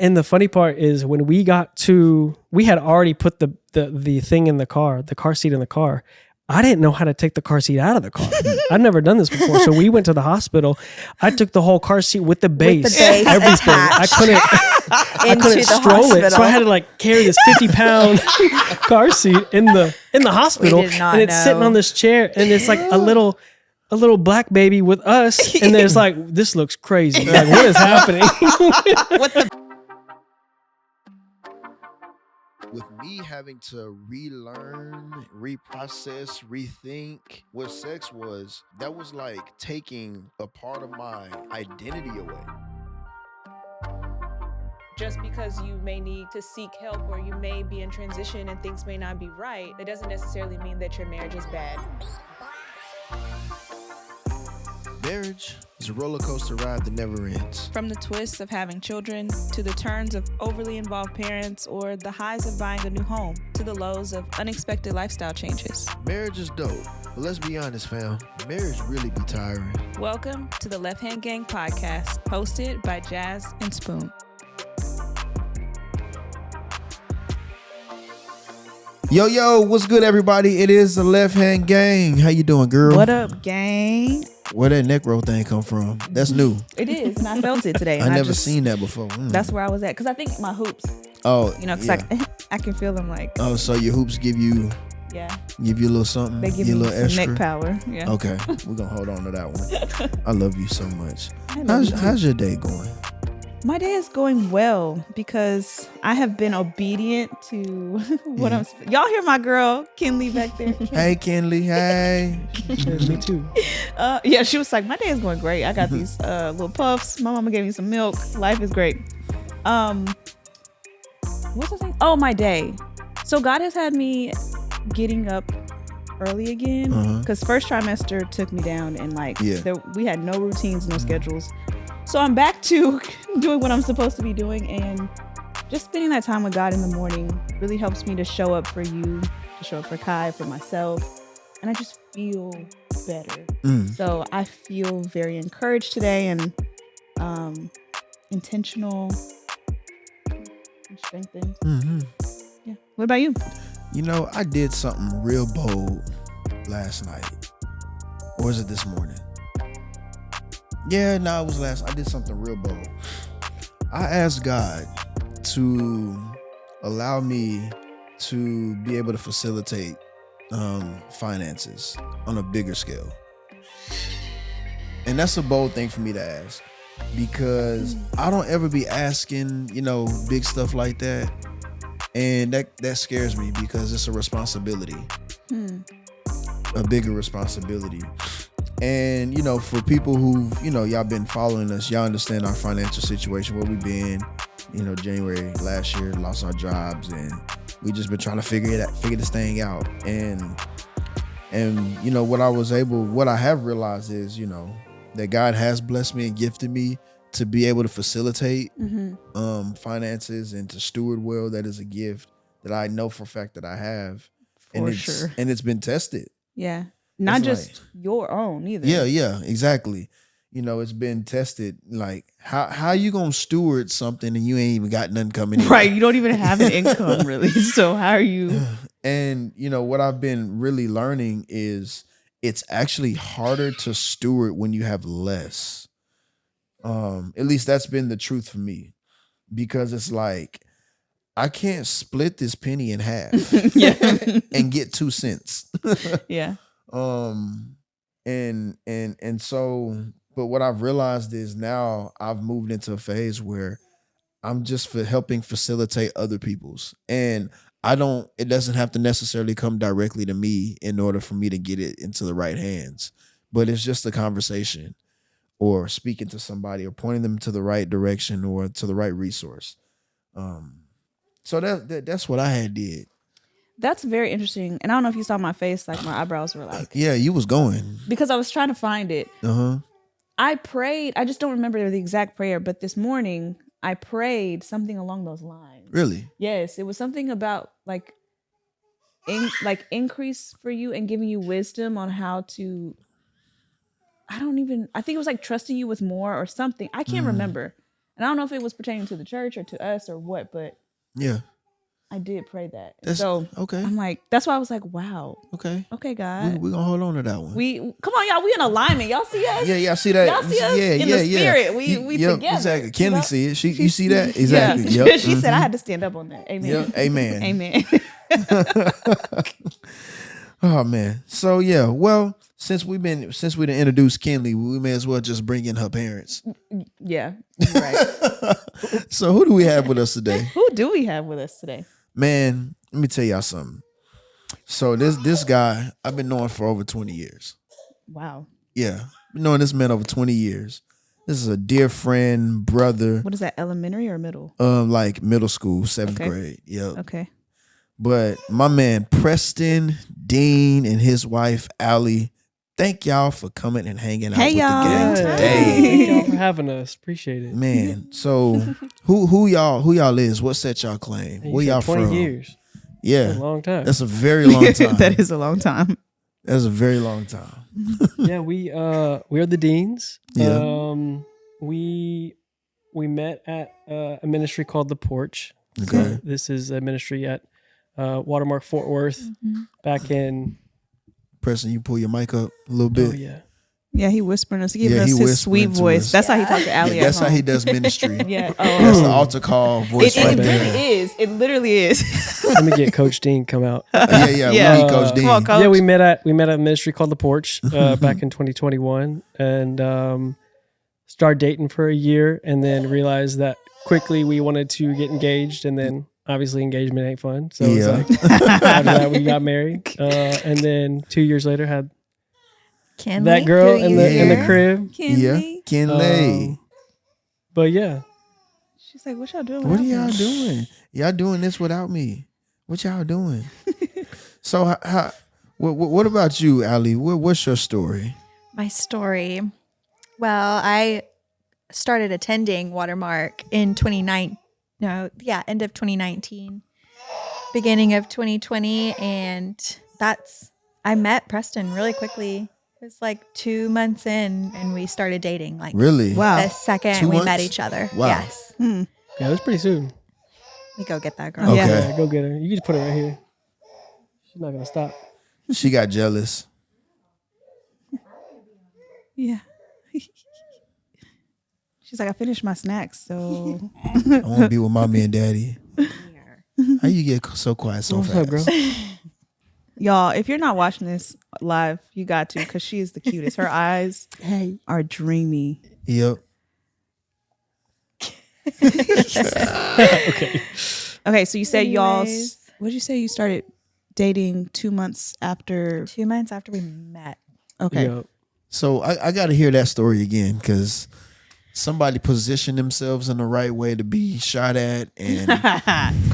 And the funny part is when we had already put the thing in the car seat in the car. I didn't know how to take the car seat out of the car. I'd never done this before. So we went to the hospital. I took the whole car seat with the base, everything. I couldn't stroll it. So I had to like carry this 50-pound car seat in the hospital. And it's sitting on this chair, and it's like a little black baby with us. And there's like, this looks crazy. Like, what is happening? What the? With me having to relearn, reprocess, rethink what sex was, that was like taking a part of my identity away. Just because you may need to seek help or you may be in transition and things may not be right, that doesn't necessarily mean that your marriage is bad. Marriage is a roller coaster ride that never ends. From the twists of having children, to the turns of overly involved parents, or the highs of buying a new home, to the lows of unexpected lifestyle changes. Marriage is dope, but let's be honest, fam. Marriage really be tiring. Welcome to the Left Hand Gang podcast, hosted by Jazz and Spoon. Yo, what's good, everybody? It is the Left Hand Gang. How you doing, girl? What up, gang? Where that neck roll thing come from? That's new. It is, and I felt it today. I never seen that before. That's where I was at, because I think my hoops. Oh, because yeah. I can feel them like. Oh, so your hoops give you a little something. They give you me a little some extra neck power. Yeah. Okay, we're gonna hold on to that one. I love you so much. How's your day going? My day is going well because I have been obedient to what y'all hear my girl Kinley back there. Hey, Kinley. Hey. Me too. Yeah, she was like, my day is going great. I got these little puffs. My mama gave me some milk. Life is great. What's the thing? Oh, my day. So God has had me getting up early again because first trimester took me down and we had no routines, no schedules. So I'm back to doing what I'm supposed to be doing, and just spending that time with God in the morning really helps me to show up for you, to show up for Kai, for myself, and I just feel better. So I feel very encouraged today and intentional and strengthened. Yeah. What about you? You know, I did something real bold last night. Or was it this morning? Yeah, no, it was I did something real bold. I asked God to allow me to be able to facilitate finances on a bigger scale. And that's a bold thing for me to ask, because I don't ever be asking, big stuff like that. And that scares me because it's a responsibility, a bigger responsibility. And, for people who, y'all been following us, y'all understand our financial situation, where we've been, January last year, lost our jobs, and we just been trying to figure this thing out. And what I have realized is, that God has blessed me and gifted me to be able to facilitate finances and to steward well. That is a gift that I know for a fact that I have. And it's been tested. Yeah. Not just your own either. Yeah, exactly. It's been tested. Like, how you gonna steward something and you ain't even got nothing coming in? Right, you don't even have an income really. So how are you? And what I've been really learning is it's actually harder to steward when you have less. At least that's been the truth for me, because it's like I can't split this penny in half and get 2 cents. Yeah. So, but what I've realized is now I've moved into a phase where I'm just helping facilitate other people's, and it doesn't have to necessarily come directly to me in order for me to get it into the right hands, but it's just a conversation or speaking to somebody or pointing them to the right direction or to the right resource. So that's what I had did. That's very interesting. And I don't know if you saw my face, like my eyebrows were like. Yeah, you was going. Because I was trying to find it. I prayed. I just don't remember the exact prayer. But this morning, I prayed something along those lines. Really? Yes. It was something about increase for you and giving you wisdom on how to. I think it was like trusting you with more or something. I can't remember. And I don't know if it was pertaining to the church or to us or what, but Yeah. I did pray that. That's So okay. I'm like, that's why I was like, wow. Okay. Okay, God. We're gonna hold on to that one. Come on, y'all. We in alignment. Y'all see us? Yeah, y'all see that? Y'all see us in the spirit. We yep, together. Exactly. Kenley You know? see it. You see that? Exactly. Yeah. Yep. She said I had to stand up on that. Amen. Yep. Amen. Amen. Oh man. So yeah. Well, since we done introduced Kenley, we may as well just bring in her parents. Yeah. You're right. So who do we have with us today? Who do we have with us today? Man, let me tell y'all something. So this guy, I've been knowing for over 20 years. Wow. Yeah. Been knowing this man over 20 years. This is a dear friend, brother. What is that, elementary or middle? Like middle school, 7th Okay. grade. Yep. Okay. But my man Preston, Dean, and his wife Ally, thank y'all for coming and hanging out with y'all. the gang Yeah. today. Thank y'all for having us. Appreciate it. Man, so who y'all is? What set y'all claim? You Where said y'all 20 from? years. Yeah. That's a long time. That's a very long time. That is a long time. That's a very long time. Yeah, we are the Deans. Yeah. We met at a ministry called The Porch. Okay. So this is a ministry at Watermark Fort Worth back in. Preston, you pull your mic up a little bit. Oh yeah. Yeah, he whispering us, giving Yeah, us he his sweet whispering to voice. us. That's how he talks to Ally Yeah, at that's how home. he does ministry. Yeah. That's the altar call voice It right bad. there. really is. It literally is. Let me get Coach Dean come out. Yeah. Yeah. We need Coach Dean. Come on, Coach. Yeah, we met at a ministry called The Porch back in 2021, and started dating for a year, and then realized that quickly we wanted to get engaged, and then obviously engagement ain't fun. So Yeah. it's like, after that we got married, and then 2 years later had Kenley, that girl who in you the hear? crib. Yeah. Kenley. But yeah, She's like, what y'all doing? What are without y'all me? doing? Y'all doing this without me. What y'all doing? So what about you, Ally? What's your story? My story. Well, I started attending Watermark in end of 2019, beginning of 2020, and I met Preston really quickly. It was like 2 months in, and we started dating. Like Really? Wow. the second 2 we met months? each other. Wow. Yes, yeah, it was pretty soon. we go get that girl. Okay. Yeah, go get her. You can just put her right here. She's not gonna stop. She got jealous. Yeah. She's like, I finished my snacks, so I want to be with mommy and daddy. How you get so quiet so What's fast? up, girl? y'all, if you're not watching this live, you got to, because she is the cutest. Her eyes are dreamy. Yep. Okay. Okay, so you said Anyways. what did you say? You started dating 2 months after? 2 months after we met. Okay. Yup. So I got to hear that story again because somebody positioned themselves in the right way to be shot at, and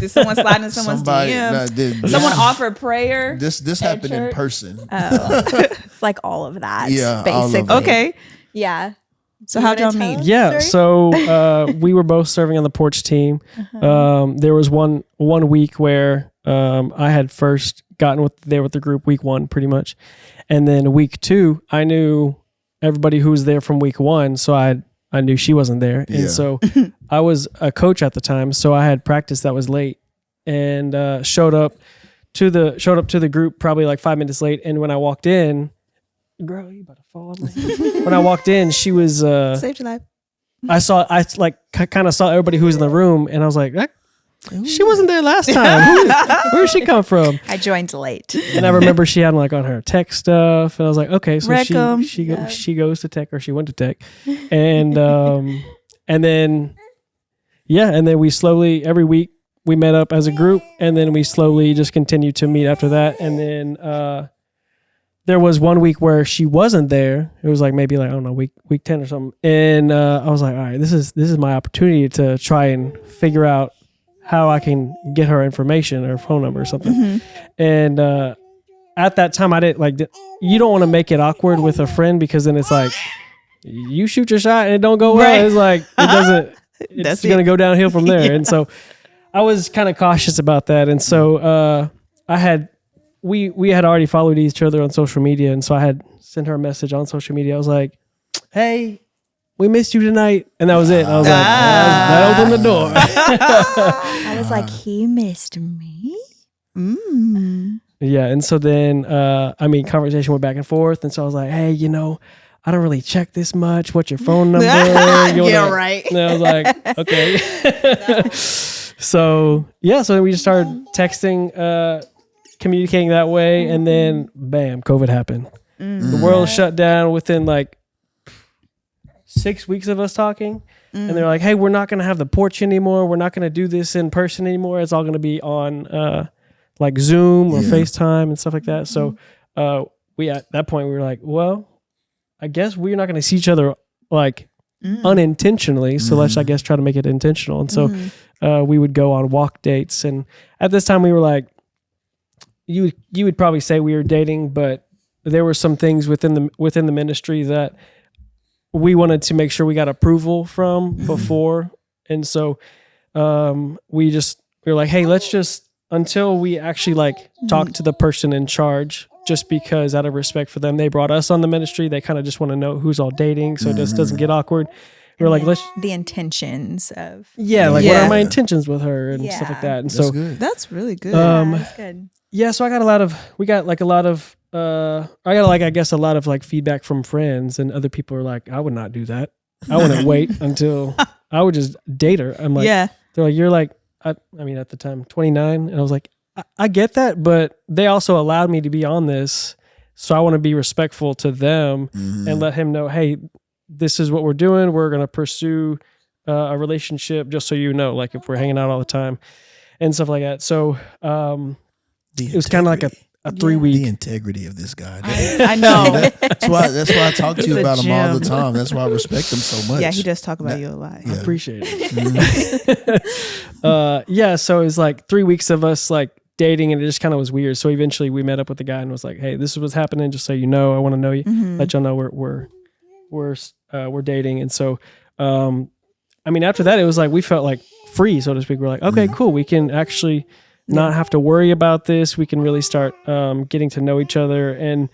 Did someone slide in someone's somebody DMs? Someone offered prayer? This happened in church? person. Oh, it's like all of that. Yeah, all of basically. it. Okay. Yeah. So You how'd y'all wanna tell meet? us? Yeah, Sorry? so we were both serving on the Porch team. There was one week where I had first gotten there with the group week 1 pretty much. And then week 2, I knew everybody who was there from week 1, so I knew she wasn't there. Yeah. And so I was a coach at the time, so I had practice that was late and showed up to the group probably like 5 minutes late. And when I walked in, girl, you about to fall on me. When I walked in, she was Saved your life. I kind of saw everybody who was in the room, and I was like, she wasn't there last time. Where did she come from? I joined late. And I remember she had like on her tech stuff, and I was like, okay, so Rectum. she goes to tech, or she went to tech, and then we slowly every week we met up as a group, and then we slowly just continued to meet after that, and then there was one week where she wasn't there. It was like maybe like I don't know week 10 or something, and I was like, all right, this is my opportunity to try and figure out how I can get her information or phone number or something. And at that time, I didn't you don't want to make it awkward with a friend, because then it's like you shoot your shot and it don't go well. Right. It's like it doesn't. It's That's going to it. go downhill from there. And so I was kind of cautious about that. And so we had already followed each other on social media, and so I had sent her a message on social media. I was like, hey, we missed you tonight. And that was it. I was like, that opened the door. I was like, he missed me? Yeah. And so then, conversation went back and forth. And so I was like, hey, I don't really check this much. What's your phone number? Yeah, right. And I was like, okay. So we just started texting, communicating that way. And then, bam, COVID happened. The world shut down within like 6 weeks of us talking. And they're like, hey, we're not going to have the porch anymore. We're not going to do this in person anymore. It's all going to be on like Zoom or FaceTime and stuff like that. So we at that point, we were like, well, I guess we're not going to see each other like unintentionally. So let's, I guess, try to make it intentional. And so we would go on walk dates. And at this time we were like, you would probably say we were dating, but there were some things within the ministry that we wanted to make sure we got approval from before. And so we were like, hey, let's just, until we actually like talk to the person in charge, just because out of respect for them, they brought us on the ministry. They kind of just want to know who's all dating. So it just doesn't get awkward. We're like, let's the intentions of what are my intentions with her and stuff like that. And That's so good. That's really good. that's good. yeah, so I got a lot of like feedback from friends, and other people are like, I would not do that. I wouldn't wait until I would just date her. I'm like, they're like, you're like, at the time 29. And I was like, I get that, but they also allowed me to be on this. So I want to be respectful to them and let him know, hey, this is what we're doing. We're going to pursue a relationship, just so you know, like if we're hanging out all the time and stuff like that. So it was kind of like a 3 week. The integrity of this guy. I know. That's why I talk to you He's a about him all the gem. time. That's why I respect him so much. Yeah, he does talk about you a lot. I appreciate it. So it was like 3 weeks of us like dating, and it just kind of was weird. So eventually we met up with the guy and was like, hey, this is what's happening. Just so you know, I want to know you, let y'all know we're dating. And so, after that, it was like, we felt like free, so to speak. We're like, okay, cool. We can actually not have to worry about this. We can really start getting to know each other. And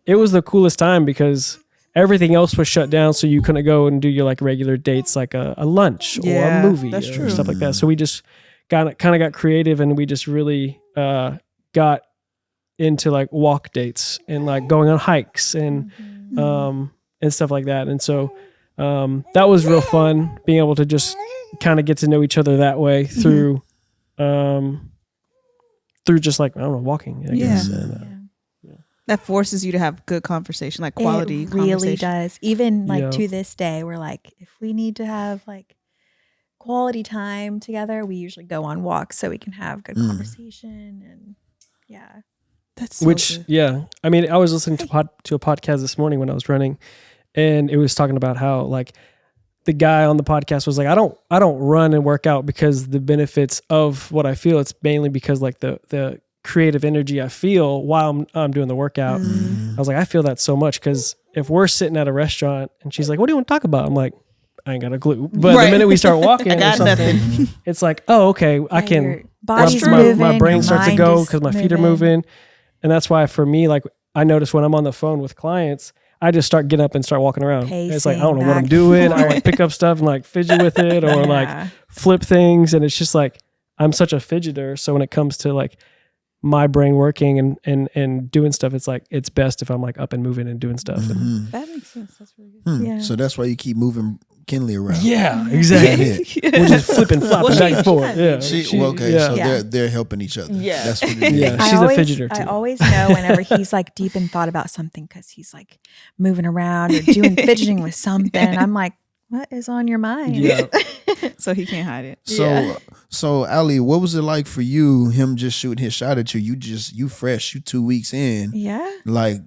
it was the coolest time because everything else was shut down. So you couldn't go and do your like regular dates, like a lunch or a movie or stuff like that. So we just kind of got creative, and we just really got into like walk dates and like going on hikes and stuff like that. And so that was real fun, being able to just kind of get to know each other that way through just like, I don't know, walking, I guess. And, that forces you to have good conversation, like quality it really conversation. does. Even like to this day, we're like, if we need to have like quality time together, we usually go on walks so we can have good conversation. And that's so which good. I was listening to a podcast this morning when I was running, and it was talking about how like the guy on the podcast was like, I don't run and work out because the benefits of what I feel. It's mainly because like the creative energy I feel while I'm doing the workout. I was like, I feel that so much, because if we're sitting at a restaurant and she's like, what do you want to talk about? I'm like, I ain't got a clue. But the minute we start walking or something, it's like, oh, okay, I can. Body's my moving, brain your starts to mind go is because my feet are moving. And that's why for me, like I notice when I'm on the phone with clients, I just start getting up and start walking around. It's like, I don't know what I'm doing. I like pick up stuff and like fidget with it or like flip things. And it's just like, I'm such a fidgeter. So when it comes to like my brain working and doing stuff, it's like, it's best if I'm like up and moving and doing stuff. And, That makes sense. That's really good. Yeah. So that's why you keep moving Kinley around. yeah, exactly. We're just flipping, flopping back and forth. Yeah. So they're helping each other. Yeah. That's what it is. Yeah. She's a fidgeter too. I always know whenever he's like deep in thought about something, because he's like moving around or doing fidgeting with something. I'm like, what is on your mind? Yeah. So he can't hide it. So Ally, what was it like for you? Him just shooting his shot at you. You fresh. You 2 weeks in. Yeah. Like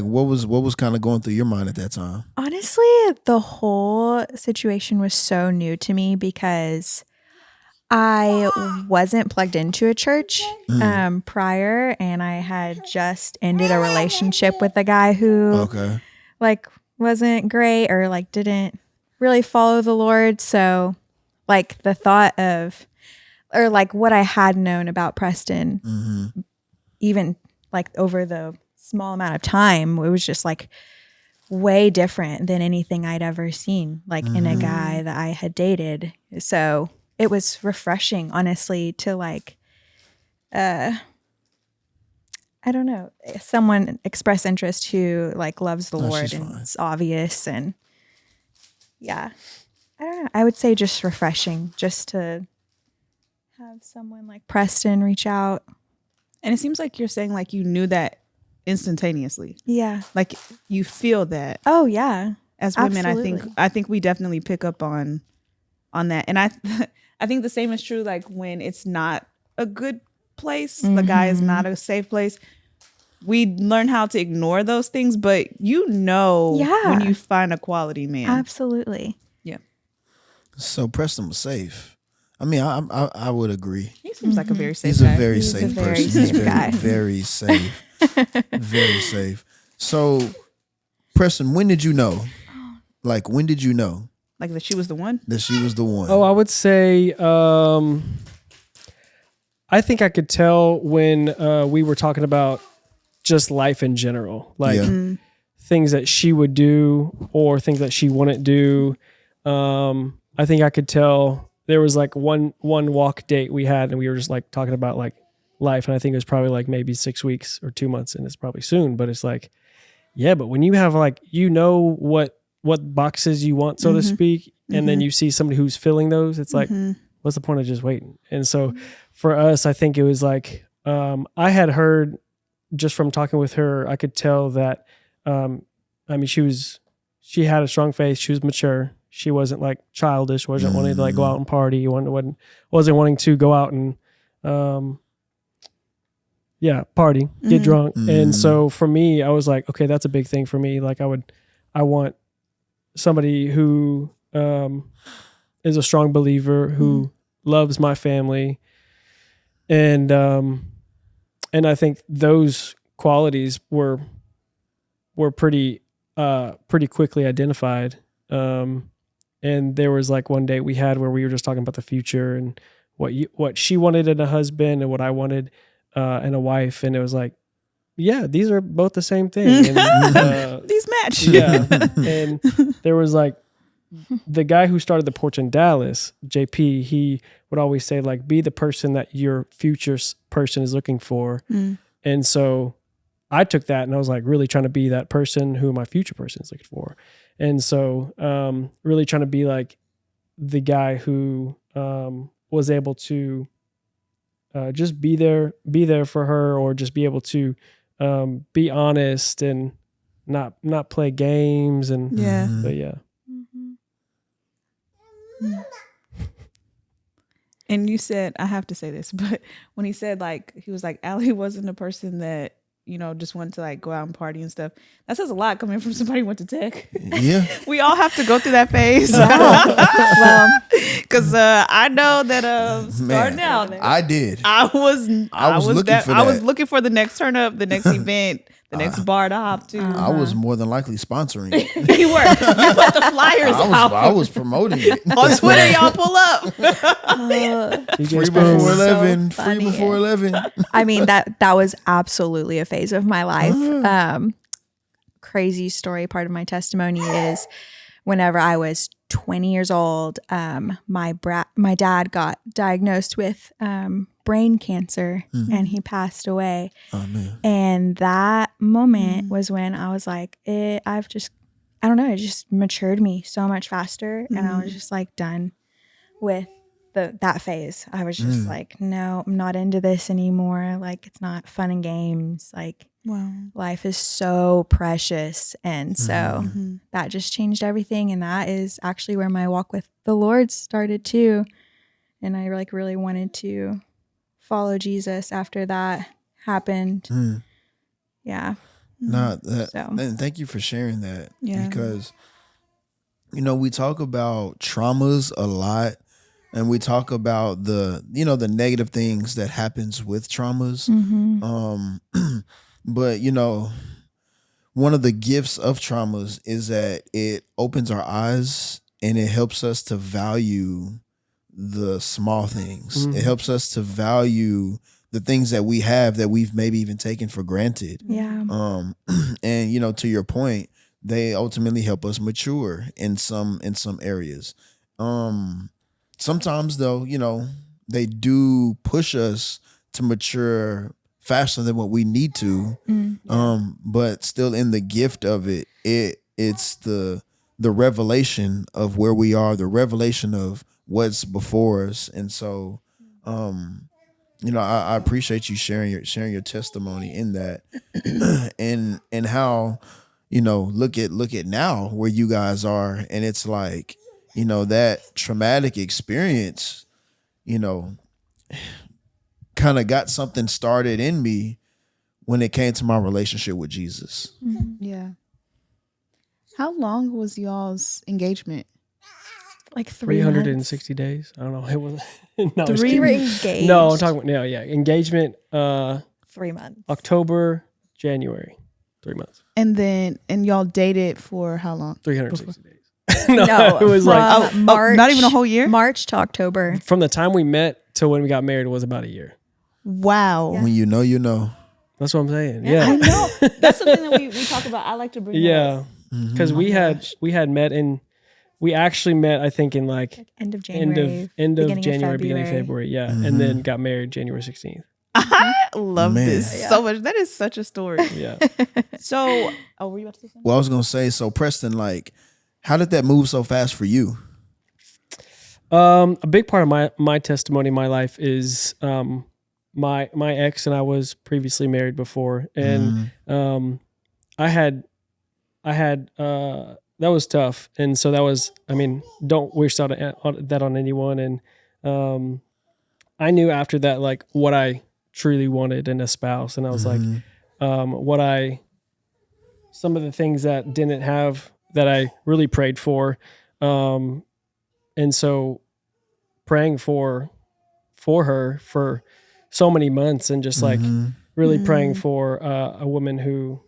what was kind of going through your mind at that time? Honestly, the whole situation was so new to me because I wasn't plugged into a church prior, and I had just ended a relationship with a guy who like wasn't great or like didn't really follow the Lord. So like the thought of, or like what I had known about Preston, even like over the small amount of time, it was just like, way different than anything I'd ever seen, like in a guy that I had dated. So it was refreshing, honestly, to like, I don't know, someone express interest who like loves the Lord, and it's obvious. And yeah, I don't know. I would say just refreshing, just to have someone like Preston reach out. And it seems like you're saying like you knew that instantaneously. Yeah. Like you feel that. Oh yeah. As women, Absolutely. I think we definitely pick up on that. And I think the same is true like when it's not a good place, the guy is not a safe place. We learn how to ignore those things, but when you find a quality man. Absolutely. Yeah. So Preston was safe. I mean, I would agree. He seems like a very safe He's guy. a very safe person. He's very safe. Very safe. So, Preston, when did you know? Like, when did you know Like that she was the one? that she was the one? Oh, I would say, I think I could tell when we were talking about just life in general, like things that she would do or things that she wouldn't do. I think I could tell. There was like one walk date we had, and we were just like talking about like life, and I think it was probably like maybe 6 weeks or 2 months, and it's probably soon, but it's like, yeah, but when you have like, what boxes you want, so to speak, and then you see somebody who's filling those, it's like, what's the point of just waiting? And so for us, I think it was like, I had heard just from talking with her, I could tell that, I mean, she had a strong faith. She was mature. She wasn't like childish, wasn't wanting to like go out and party, wasn't wanting to go out and, party, get drunk. And so for me, I was like, okay, that's a big thing for me. Like I want somebody who, is a strong believer, who loves my family. And I think those qualities were pretty quickly identified. And there was like one date we had where we were just talking about the future and what she wanted in a husband and what I wanted in a wife. And it was like, yeah, these are both the same thing. And, these match. Yeah. And there was like the guy who started the porch in Dallas, JP, he would always say like, be the person that your future person is looking for. And so I took that and I was like really trying to be that person who my future person is looking for. And so really trying to be like the guy who was able to just be there for her, or just be able to be honest and not play games. And but yeah. And you said, I have to say this, but when he said like, he was like, Ally wasn't a person that, just wanted to like go out and party and stuff. That says a lot coming from somebody who went to tech. Yeah. We all have to go through that phase. Well, Because I know that starting out, I did. I was looking for that. I was looking for the next turn up, the next event, the next bar to hop to. I was more than likely sponsoring it. You were. You put the flyers out. I was promoting it. On Twitter, y'all pull up. Free before 11. So Free funny. before 11. I mean, that was absolutely a phase of my life. Crazy story. Part of my testimony is whenever I was 20 years old, my dad got diagnosed with brain cancer and he passed away. Oh, man. And that moment was when I was like, I don't know, it just matured me so much faster. And I was just like done with that phase. I was just like, no, I'm not into this anymore. Like, it's not fun and games. Like, Wow. life is so precious. And so that just changed everything. And that is actually where my walk with the Lord started too. And I like really wanted to follow Jesus after that happened. Yeah. And thank you for sharing that. Yeah. Because, we talk about traumas a lot, and we talk about the negative things that happens with traumas. But, one of the gifts of traumas is that it opens our eyes and it helps us to value the small things. It helps us to value the things that we have that we've maybe even taken for granted. Yeah. And, to your point, they ultimately help us mature in some areas. Sometimes though, they do push us to mature faster than what we need to. But still in the gift of it's the revelation of where we are, the revelation of what's before us. And so I appreciate you sharing your testimony in that. and how, look at now where you guys are, and it's like, that traumatic experience, kind of got something started in me when it came to my relationship with Jesus. Yeah. How long was y'all's engagement? Like 3 360 days. I don't know. It was no, We were engaged. No, I'm talking about engagement. 3 months. October, January, 3 months. And y'all dated for how long? 360 days. No, it was like March. Not even a whole year? March to October. from the time we met till when we got married was about a year. Wow. When you know. That's what I'm saying. I Yeah, know. That's something that we talk about. I like to bring that up. yeah, because we had met in. We actually met, I think, in like End of January. end of beginning January, of beginning of February. Yeah, and then got married January 16th. I love Man. this so much. That is such a story. Yeah. So, were you about to say something? Well, I was gonna say, so Preston, like, how did that move so fast for you? A big part of my testimony in my life is my ex and I was previously married before, and I had that was tough, and so that was, I mean, don't wish that on anyone, and I knew after that like what I truly wanted in a spouse, and I was like, some of the things that didn't have that I really prayed for, and so praying for her for so many months, and just like really praying for a woman who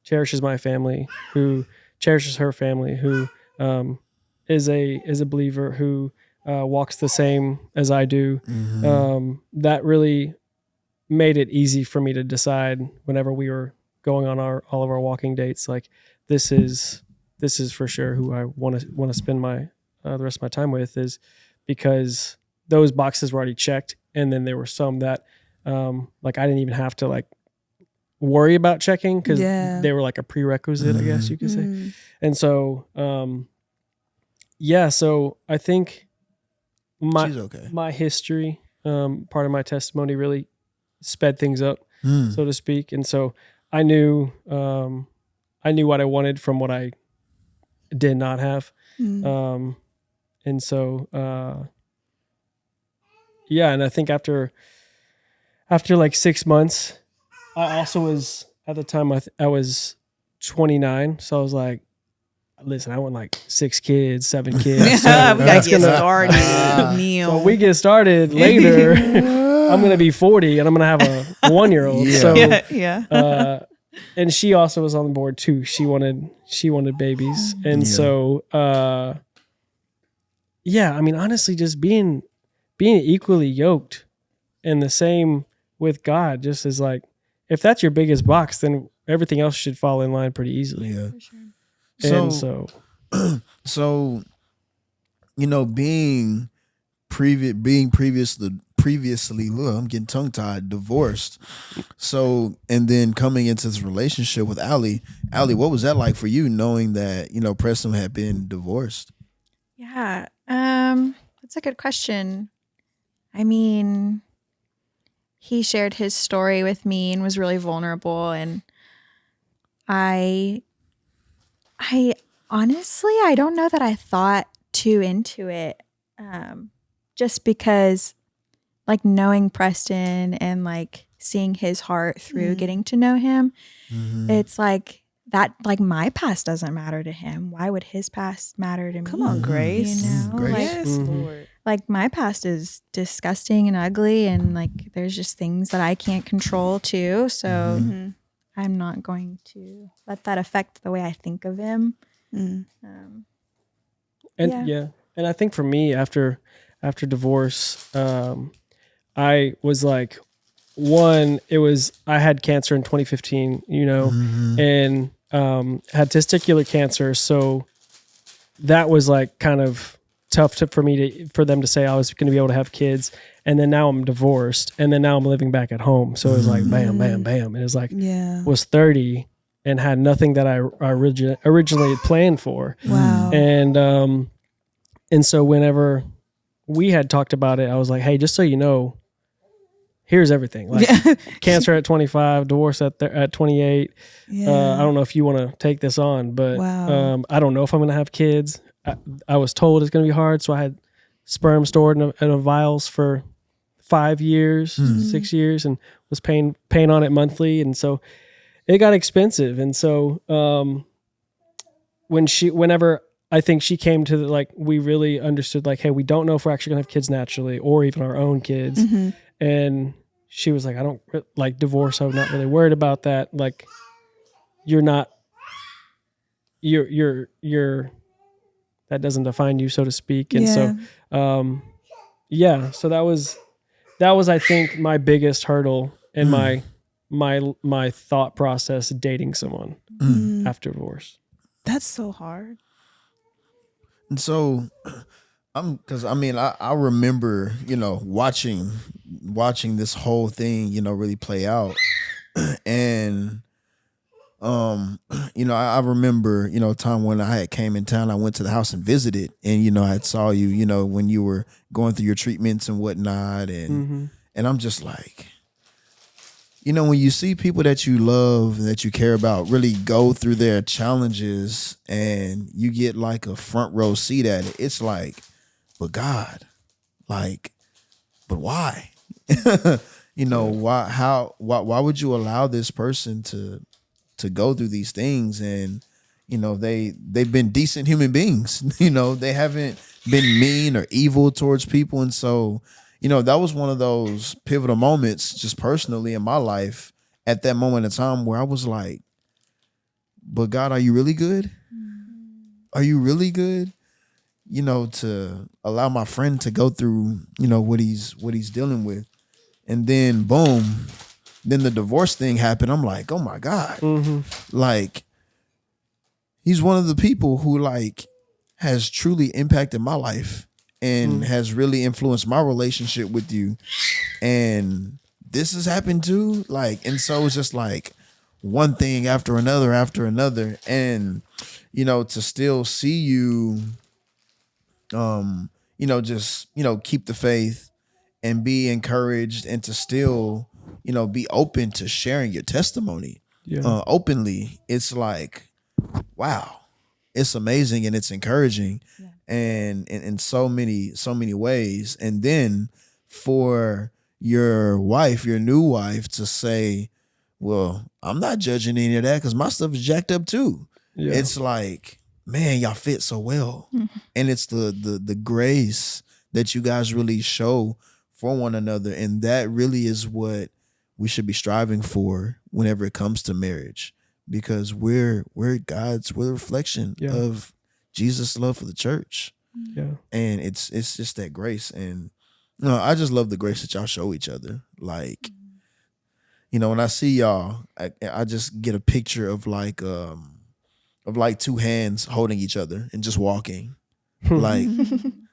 cherishes my family, who cherishes her family, who is a believer, who walks the same as I do. That really made it easy for me to decide whenever we were going on all of our walking dates, like this is for sure who I want to spend my the rest of my time with, is because those boxes were already checked, and then there were some that like I didn't even have to like worry about checking because they were like a prerequisite, I guess you could say. And so so I think my history, part of my testimony, really sped things up, so to speak. And so I knew what I wanted from what I did not have. And so, and I think after like 6 months, I also was, at the time, I was 29. So I was like, listen, I want like 6 kids, 7 kids. So we gotta get started, Neil. When we get started later, I'm going to be 40 and I'm going to have a 1-year-old. Yeah. So, and she also was on the board too. She wanted babies. And so, I mean, honestly, just being equally yoked and the same with God, just as like, if that's your biggest box, then everything else should fall in line pretty easily. Yeah. For sure. And so being previously, I'm getting tongue tied, divorced. So, and then coming into this relationship with Ally, what was that like for you, knowing that, Preston had been divorced? Yeah. That's a good question. I mean, he shared his story with me and was really vulnerable, and I honestly, I don't know that I thought too into it. Just because like knowing Preston and like seeing his heart through getting to know him, it's like that, like my past doesn't matter to him. Why would his past matter to me? Come on, Grace. Grace. Like, yes, Lord. Like my past is disgusting and ugly, and like there's just things that I can't control too. So I'm not going to let that affect the way I think of him. And I think for me, after divorce, I was like, I had cancer in 2015, and had testicular cancer. So that was like kind of tough for them to say I was going to be able to have kids. And then now I'm divorced, and then now I'm living back at home. So it was like bam, bam, bam. And it was like, was 30 and had nothing that I originally had planned for. Wow. And so whenever we had talked about it, I was like, hey, just so you know, here's everything. Like cancer at 25, divorce at 28. Yeah. I don't know if you want to take this on, but Wow. I don't know if I'm going to have kids. I was told it's going to be hard. So I had sperm stored in a vials for 5 years, 6 years, and was paying on it monthly. And so it got expensive. And so whenever I think she came to like, we really understood like, hey, we don't know if we're actually gonna have kids naturally or even our own kids. And she was like, I don't like divorce. I'm not really worried about that. Like you're that doesn't define you, so to speak. And so, so that was, I think, my biggest hurdle in my thought process dating someone after divorce. That's so hard. And so I remember, watching this whole thing, really play out. And I remember, a time when I had came in town, I went to the house and visited, and I had saw you, when you were going through your treatments and whatnot, and I'm just like, when you see people that you love, that you care about, really go through their challenges, and you get like a front row seat at it, it's like, but God, like, but why? Why would you allow this person to go through these things? And they've been decent human beings. They haven't been mean or evil towards people. And so that was one of those pivotal moments just personally in my life at that moment in time where I was like, but God, are you really good? Are you really good? To allow my friend to go through, what he's dealing with. And then boom, then the divorce thing happened. I'm like, oh my God. Like, he's one of the people who like has truly impacted my life and has really influenced my relationship with you. And this has happened too. Like, and so it's just like one thing after another. And, to still see you, just, keep the faith and be encouraged, and to still, be open to sharing your testimony openly. It's like, wow, it's amazing and it's encouraging, and in so many ways. And then for your new wife to say, well, I'm not judging any of that because my stuff is jacked up too. Yeah. It's like, man, y'all fit so well. And it's the grace that you guys really show for one another. And that really is what we should be striving for whenever it comes to marriage, because we're a reflection of Jesus' love for the church. Yeah. And it's just that grace. And I just love the grace that y'all show each other. Like, when I see y'all, I just get a picture of like two hands holding each other and just walking. Like,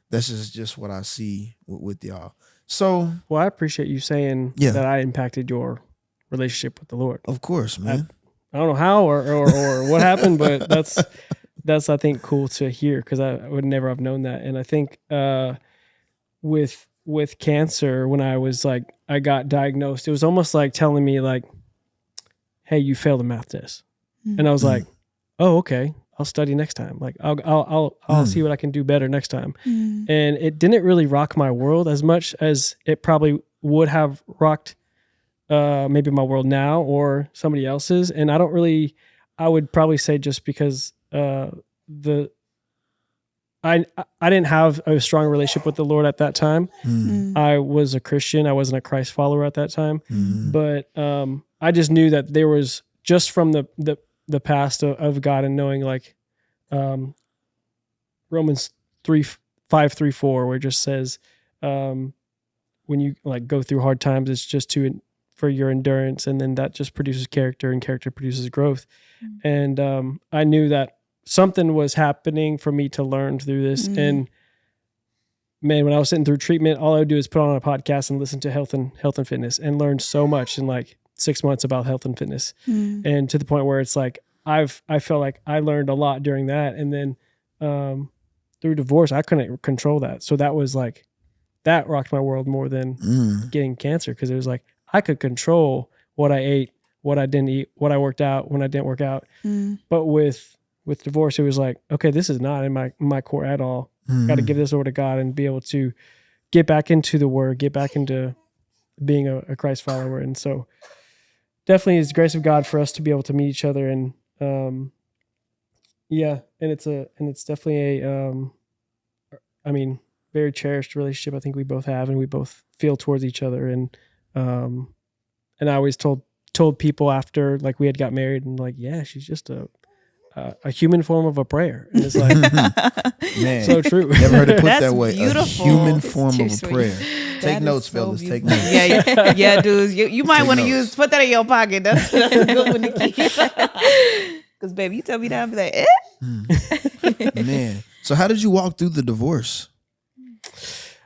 that's just what I see with y'all. So, well, I appreciate you saying that I impacted your relationship with the Lord. Of course, man. I don't know how or what happened, but that's I think cool to hear, because I would never have known that. And I think with cancer, when I got diagnosed, it was almost like telling me like, hey, you failed the math test. And I was like, oh, okay, I'll study next time. Like I'll see what I can do better next time. And it didn't really rock my world as much as it probably would have rocked maybe my world now or somebody else's. And I would probably say just because I didn't have a strong relationship with the Lord at that time. I was a Christian. I wasn't a Christ follower at that time. But I just knew that there was, just from the past of God, and knowing like Romans 5:3-4, where it just says when you like go through hard times, it's just for your endurance, and then that just produces character, and character produces growth. And I knew that something was happening for me to learn through this. And man, when I was sitting through treatment, all I would do is put on a podcast and listen to health and fitness, and learn so much in like 6 months about health and fitness. And to the point where it's like I felt like I learned a lot during that. And then through divorce, I couldn't control that. So that was like, that rocked my world more than getting cancer, because it was like I could control what I ate, what I didn't eat, what I worked out, when I didn't work out. But with divorce, it was like, okay, this is not in my core at all. Got to give this over to God and be able to get back into the Word, get back into being a Christ follower. And so definitely it's the grace of God for us to be able to meet each other. And and it's definitely very cherished relationship I think we both have, and we both feel towards each other. And I always told people after, like, we had got married, and like, yeah, she's just a human form of a prayer. And it's like, man, so true. Never heard it put that That's way. beautiful. A human It's form too of a sweet. prayer. That Take is notes, so fellas. Take beautiful. notes. Yeah, dudes. You might Take want to notes. put that in your pocket. That's a good one to keep. Because baby, you tell me that, I'll be like, Man. So how did you walk through the divorce?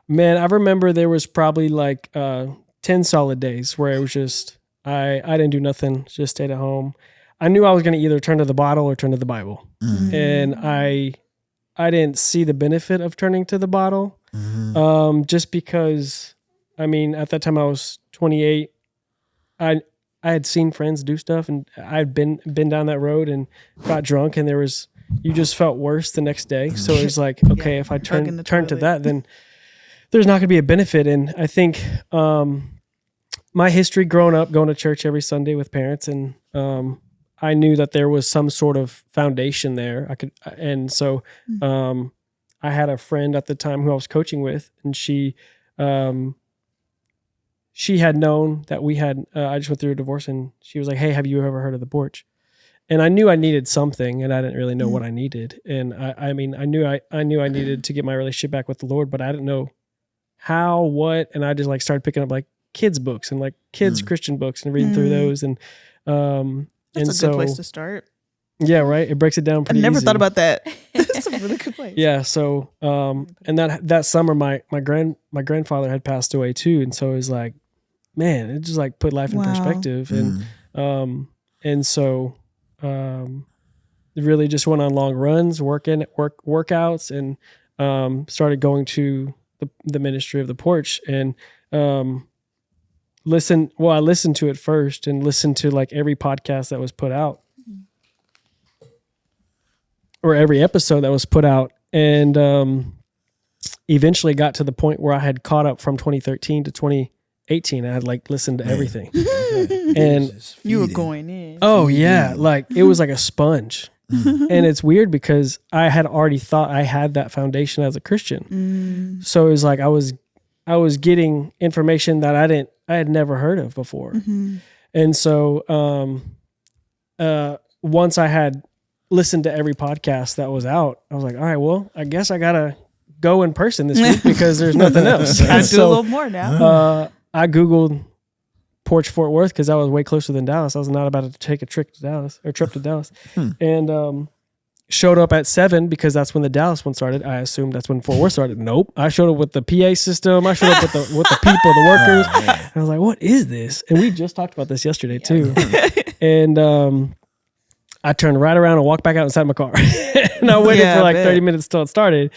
Man, I remember there was probably like 10 solid days where it was just, I didn't do nothing, just stayed at home. I knew I was going to either turn to the bottle or turn to the Bible. And I didn't see the benefit of turning to the bottle, just because, I mean, at that time I was 28. I had seen friends do stuff, and I'd been down that road and got drunk, and you just felt worse the next day. So it was like, okay, if I turn to toilet. that, then there's not going to be a benefit. And I think my history growing up, going to church every Sunday with parents, and I knew that there was some sort of foundation there. I had a friend at the time who I was coaching with, and she had known that we had, I just went through a divorce, and she was like, hey, have you ever heard of the porch? And I knew I needed something, and I didn't really know what I needed. And I knew I needed to get my relationship back with the Lord, but I didn't know how, what. And I just like started picking up like kids books and like kids Christian books and reading through those. And that's a good place to start. Yeah, right. It breaks it down I pretty never easy. thought about that. That's a really good place. Yeah. So, and that summer, my grandfather had passed away too. And so it was like, man, it just like put life in perspective. And so, really just went on long runs, workouts, and, started going to the ministry of the porch, and, I listened to it first, and listened to like every podcast that was put out, or every episode that was put out. And, eventually got to the point where I had caught up from 2013 to 2018. I had like listened to everything. And You were going in. oh yeah, like it was like a sponge. And it's weird because I had already thought I had that foundation as a Christian. So it was like I was getting information that I had never heard of before. And so once I had listened to every podcast that was out, I was like, all right, well, I guess I gotta go in person this week because there's nothing else. I And do a little more now. I Googled Porch Fort Worth because I was way closer than Dallas. I was not about to take a trip to Dallas. And showed up at 7 because that's when the Dallas one started. I assumed that's when Fort Worth started. Nope. I showed up with the PA system. I showed up with the people, the workers. And I was like, what is this? And we just talked about this yesterday too. And I turned right around and walked back out inside my car. And I waited for like 30 minutes till it started.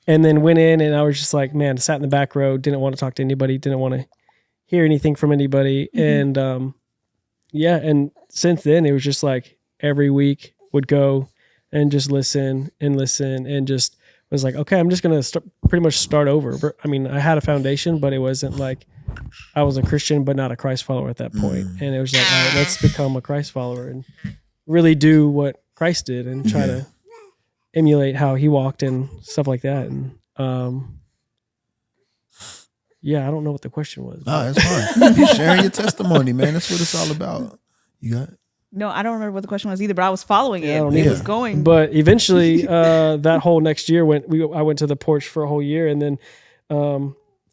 And then went in, and I was just like, man, sat in the back row, didn't want to talk to anybody, didn't want to hear anything from anybody. And and since then it was just like every week would go and just listen, and just was like, okay, I'm just going to pretty much start over. I mean, I had a foundation, but it wasn't like I was a Christian, but not a Christ follower at that point. And it was like, all right, let's become a Christ follower and really do what Christ did and try to emulate how he walked and stuff like that. And yeah, I don't know what the question was. No, that's fine. You're sharing your testimony, man. That's what it's all about. You got it? No, I don't remember what the question was either, but I was following Yeah, I it. don't It either. was going. But eventually, that whole next year, I went to the porch for a whole year, and then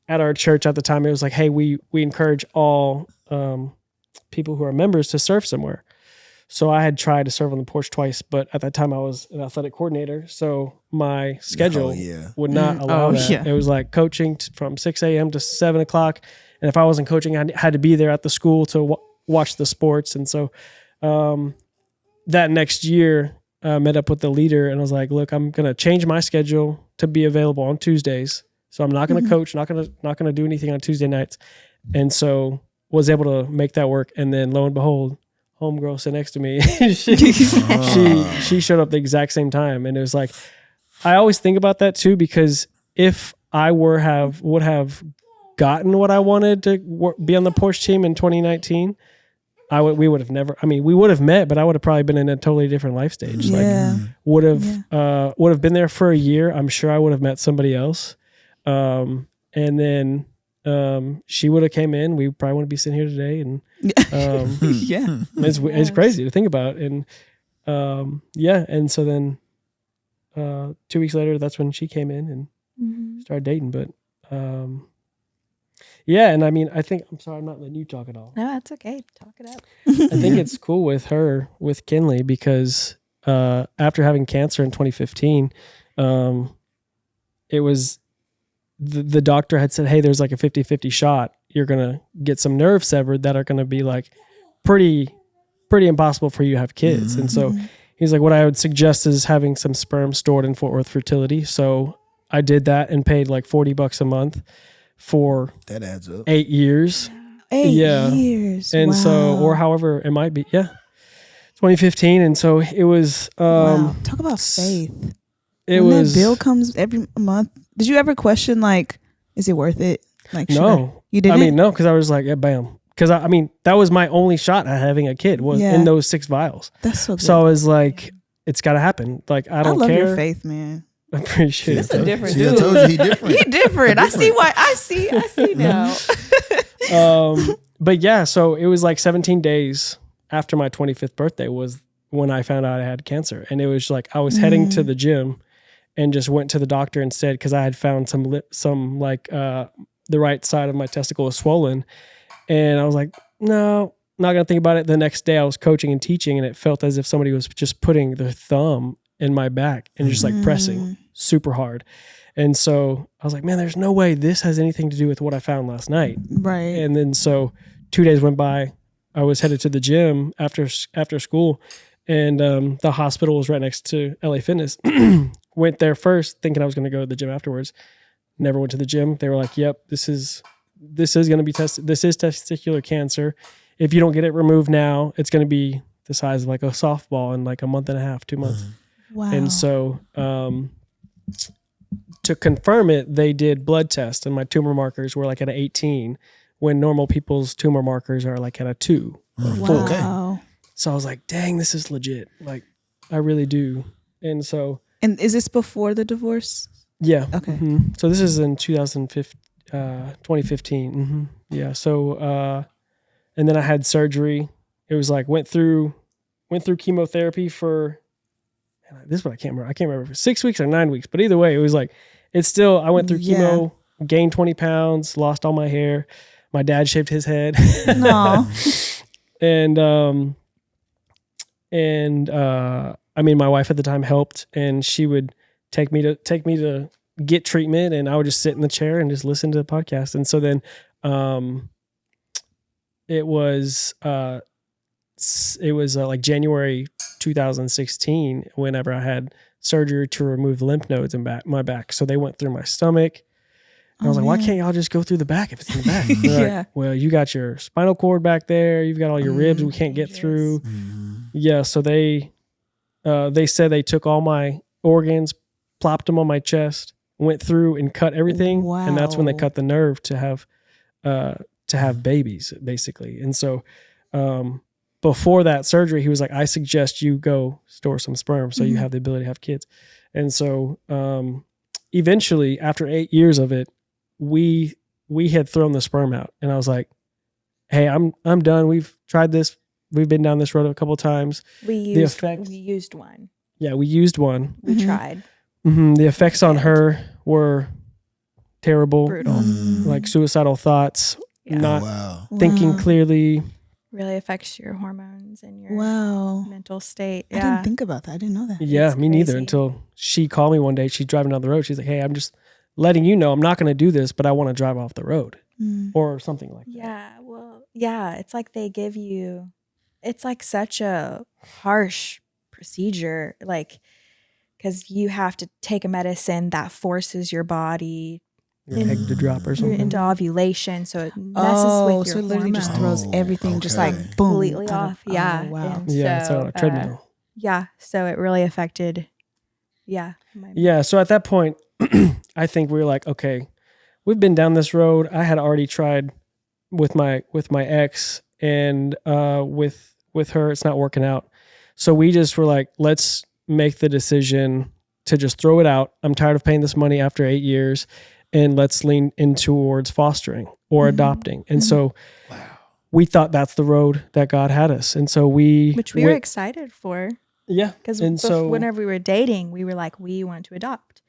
at our church at the time, it was like, hey, we encourage all people who are members to serve somewhere. So I had tried to serve on the porch twice, but at that time I was an athletic coordinator. So my schedule would not allow that. Yeah. It was like coaching from 6 a.m. to 7 o'clock. And if I wasn't coaching, I had to be there at the school to watch the sports. And so that next year, met up with the leader and I was like, look, I'm going to change my schedule to be available on Tuesdays. So I'm not going to coach, not going to do anything on Tuesday nights. And so was able to make that work. And then lo and behold, homegirl sat next to me. she showed up the exact same time. And it was like, I always think about that too, because if I would have gotten what I wanted to be on the porch team in 2019, we would have never, we would have met, but I would have probably been in a totally different life stage. Yeah. Like would have been there for a year. I'm sure I would have met somebody else. And then she would have came in. We probably wouldn't be sitting here today. And yeah, it's crazy to think about. And and so then 2 weeks later, that's when she came in and started dating. But and I think, I'm sorry, I'm not letting you talk at all. No, that's okay. Talk it up. I think it's cool with Kinley, because after having cancer in 2015, it was the doctor had said, hey, there's like a 50-50 shot. You're going to get some nerves severed that are going to be like pretty impossible for you to have kids. And so he's like, what I would suggest is having some sperm stored in Fort Worth Fertility. So I did that and paid like $40 a month for that adds up 8 years. 8 years. And so, or however it might be. Yeah. 2015. And so it was, talk about faith. It when was, that bill comes every month. Did you ever question, like, is it worth it? Like, no, you didn't. No, because I was like, yeah, bam. Because that was my only shot at having a kid was in those 6 vials. That's so good. So I was like, it's got to happen. Like, I don't love care. your faith, man. I appreciate That's it. a different See, I dude. told you he different. He different. I see why. I see now. But yeah, so it was like 17 days after my 25th birthday was when I found out I had cancer. And it was like, I was heading to the gym and just went to the doctor and said, because I had found some the right side of my testicle was swollen. And I was like, no, not going to think about it. The next day I was coaching and teaching, and it felt as if somebody was just putting their thumb in my back and just like pressing super hard. And so I was like, man, there's no way this has anything to do with what I found last night. Right. And then so 2 days went by. I was headed to the gym after school, and the hospital was right next to LA Fitness. Went there first thinking I was going to go to the gym afterwards. Never went to the gym. They were like, yep, this is going to be tested. This is testicular cancer. If you don't get it removed now, it's going to be the size of like a softball in like a month and a half, 2 months. Wow. And so to confirm it, they did blood tests, and my tumor markers were like at an 18 when normal people's tumor markers are like at a 2 or 4. Wow. So I was like, dang, this is legit. Like, I really do. And so. And is this before the divorce? Yeah. Okay. So this is in 2015. Yeah. So, and then I had surgery. It was like, went through chemotherapy for, this is what I can't remember for 6 weeks or 9 weeks, but either way, it was like, it's still, I went through chemo, gained 20 pounds, lost all my hair. My dad shaved his head. No. My wife at the time helped, and she would take me to get treatment, and I would just sit in the chair and just listen to the podcast. And so then, it was like January 2016 whenever I had surgery to remove lymph nodes in my back. So they went through my stomach. And I was like, why can't y'all just go through the back if it's in the back? Like, well, you got your spinal cord back there. You've got all your ribs we can't get through. Yeah. So they said they took all my organs, plopped them on my chest, went through and cut everything. Wow. And that's when they cut the nerve to have babies, basically. And so before that surgery, he was like, I suggest you go store some sperm so you have the ability to have kids. And so eventually, after 8 years of it, we had thrown the sperm out. And I was like, hey, I'm done. We've tried this. We've been down this road a couple of times. We used one. Yeah, we used one. We tried. The effects on her were terrible. Brutal. Like suicidal thoughts, not Wow. thinking clearly. really affects your hormones and your mental state. I didn't think about that. I didn't know that. Yeah, It's me neither. crazy. Until she called me one day. She's driving down the road. She's like, "Hey, I'm just letting you know I'm not going to do this, but I want to drive off the road or something like that." Yeah, well, yeah, it's like they give you, it's like such a harsh procedure, like, because you have to take a medicine that forces your body Your egg to drop or something. into ovulation, so it messes with your so it literally just hormones. throws everything just like okay. boom Completely out of- off. Yeah. Oh, wow. And Yeah, it's so, on a treadmill. yeah, so it really affected. Yeah. Yeah, so at that point, I think we were like, okay, we've been down this road. I had already tried with my ex, and with her, it's not working out. So we just were like, let's make the decision to just throw it out. I'm tired of paying this money after 8 years, and let's lean in towards fostering or adopting. And so we thought that's the road that God had us. And so Which we were excited for. yeah. Because And so whenever we were dating, we were like, we want to adopt.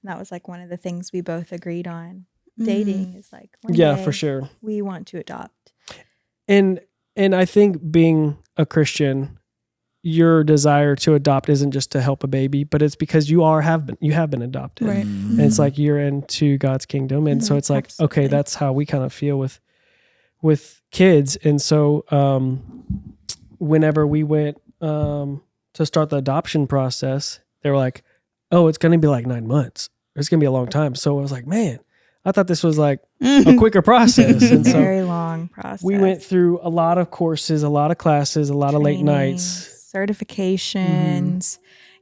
And that was like one of the things we both agreed on. Dating is like, one yeah, day for sure. we want to adopt. And I think being a Christian, your desire to adopt isn't just to help a baby, but it's because you have been adopted. Right. And it's like you're into God's kingdom. And so it's like, okay, Absolutely. that's how we kind of feel with kids. And so whenever we went to start the adoption process, they were like, oh, it's going to be like 9 months. It's going to be a long time. So I was like, man, I thought this was like a quicker process. And so Very long process. we went through a lot of courses, a lot of classes, a lot of late nights. Certifications,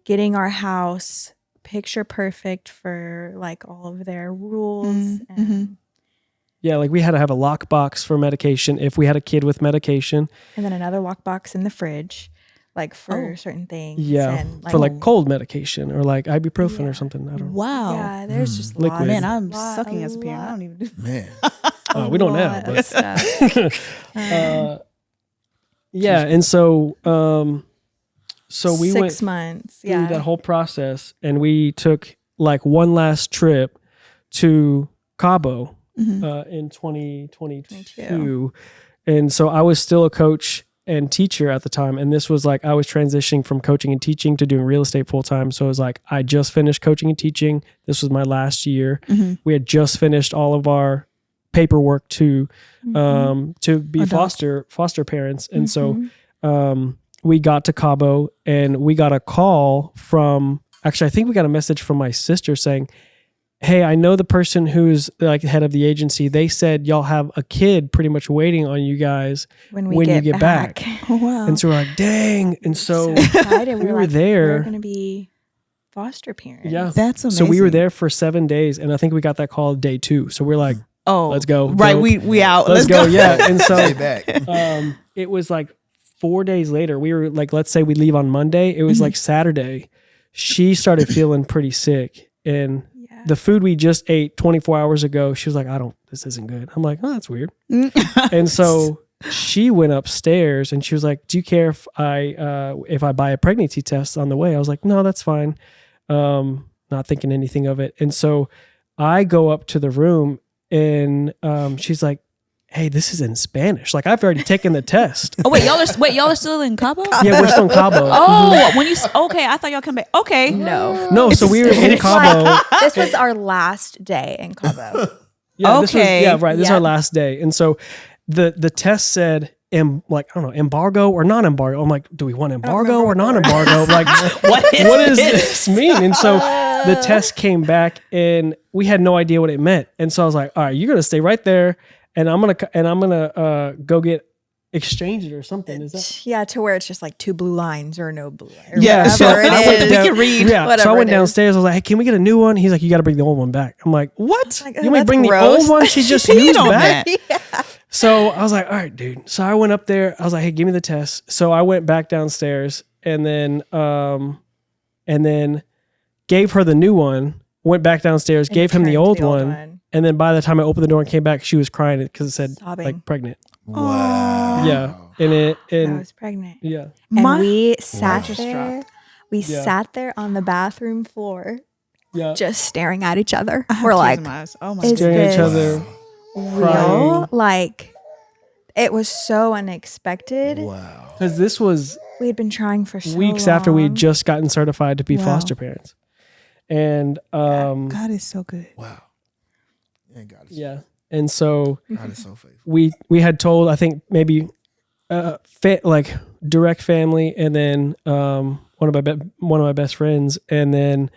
getting our house picture perfect for like all of their rules. And Yeah, like we had to have a lockbox for medication if we had a kid with medication. and then another lockbox in the fridge, like for certain things. Yeah, and, for like cold medication or like ibuprofen or something. I don't know. Wow. yeah, there's just Liquid. lots. Man, I'm lot- sucking a as a parent. I lot- don't even do Man. We don't know. lot of But stuff. yeah, and so we 6 went months. through Yeah. that whole process, and we took like one last trip to Cabo in 2022. And so I was still a coach and teacher at the time. And this was like, I was transitioning from coaching and teaching to doing real estate full time. So it was like, I just finished coaching and teaching. This was my last year. We had just finished all of our paperwork to be foster parents. And so we got to Cabo, and we got a call from, actually, I think we got a message from my sister saying, hey, I know the person who's like head of the agency. They said y'all have a kid pretty much waiting on you guys when you get back. Oh, wow. And so we're like, dang. And so excited. we were like, there. We're going to be foster parents. yeah. That's amazing. So we were there for 7 days, and I think we got that call day 2. So we're like, Oh, let's go. Right. Dope. We out. let's go. Yeah. And so Stay back. it was like 4 days later. We were like, let's say we leave on Monday. It was like Saturday. She started feeling pretty sick, and the food we just ate 24 hours ago, she was like, this isn't good. I'm like, oh, that's weird. And so she went upstairs, and she was like, do you care if I buy a pregnancy test on the way? I was like, no, that's fine. Not thinking anything of it. And so I go up to the room, and she's like, hey, this is in Spanish. Like, I've already taken the test. Oh wait, y'all are still in Cabo? Yeah, we're still in Cabo. Oh, okay, I thought y'all come back. Okay, No, so we were in Cabo. This was our last day in Cabo. Yeah, Okay. This is our last day. And so the test said, embargo or non-embargo. I'm like, do we want embargo or non-embargo? Like, what does this mean? And so the test came back, and we had no idea what it meant. And so I was like, all right, you're gonna stay right there, and I'm gonna go get exchanged or something. Is that? Yeah, to where it's just like 2 blue lines or no blue line. Yeah, so Whatever it I went is. down, We can read. Yeah, so I Whatever went it is. downstairs. I was like, hey, can we get a new one? He's like, you got to bring the old one back. I'm like, what? like, you want me to that's bring the gross. old one she just You used don't back? that. So I was like, all right, dude. So I went up there. I was like, hey, give me the test. So I went back downstairs, and then gave her the new one. Went back downstairs, gave him the old one, and then by the time I opened the door and came back, she was crying because it said Sobbing. like pregnant. Wow. Yeah, I and was pregnant. yeah, And we sat Just there. dropped. We Yeah. sat there on the bathroom floor, yeah, just staring at each other. I have We're tears like, in my eyes. Oh my is staring at each this other. real? crying. Like, It was so unexpected. Wow. Because this was We had been trying for so weeks long. after we had just gotten certified to be Wow. foster parents. And God is so good. Wow. Yeah, God is, yeah. And so God is so faithful. we had told, I think maybe like direct family, and then one of my best friends, and then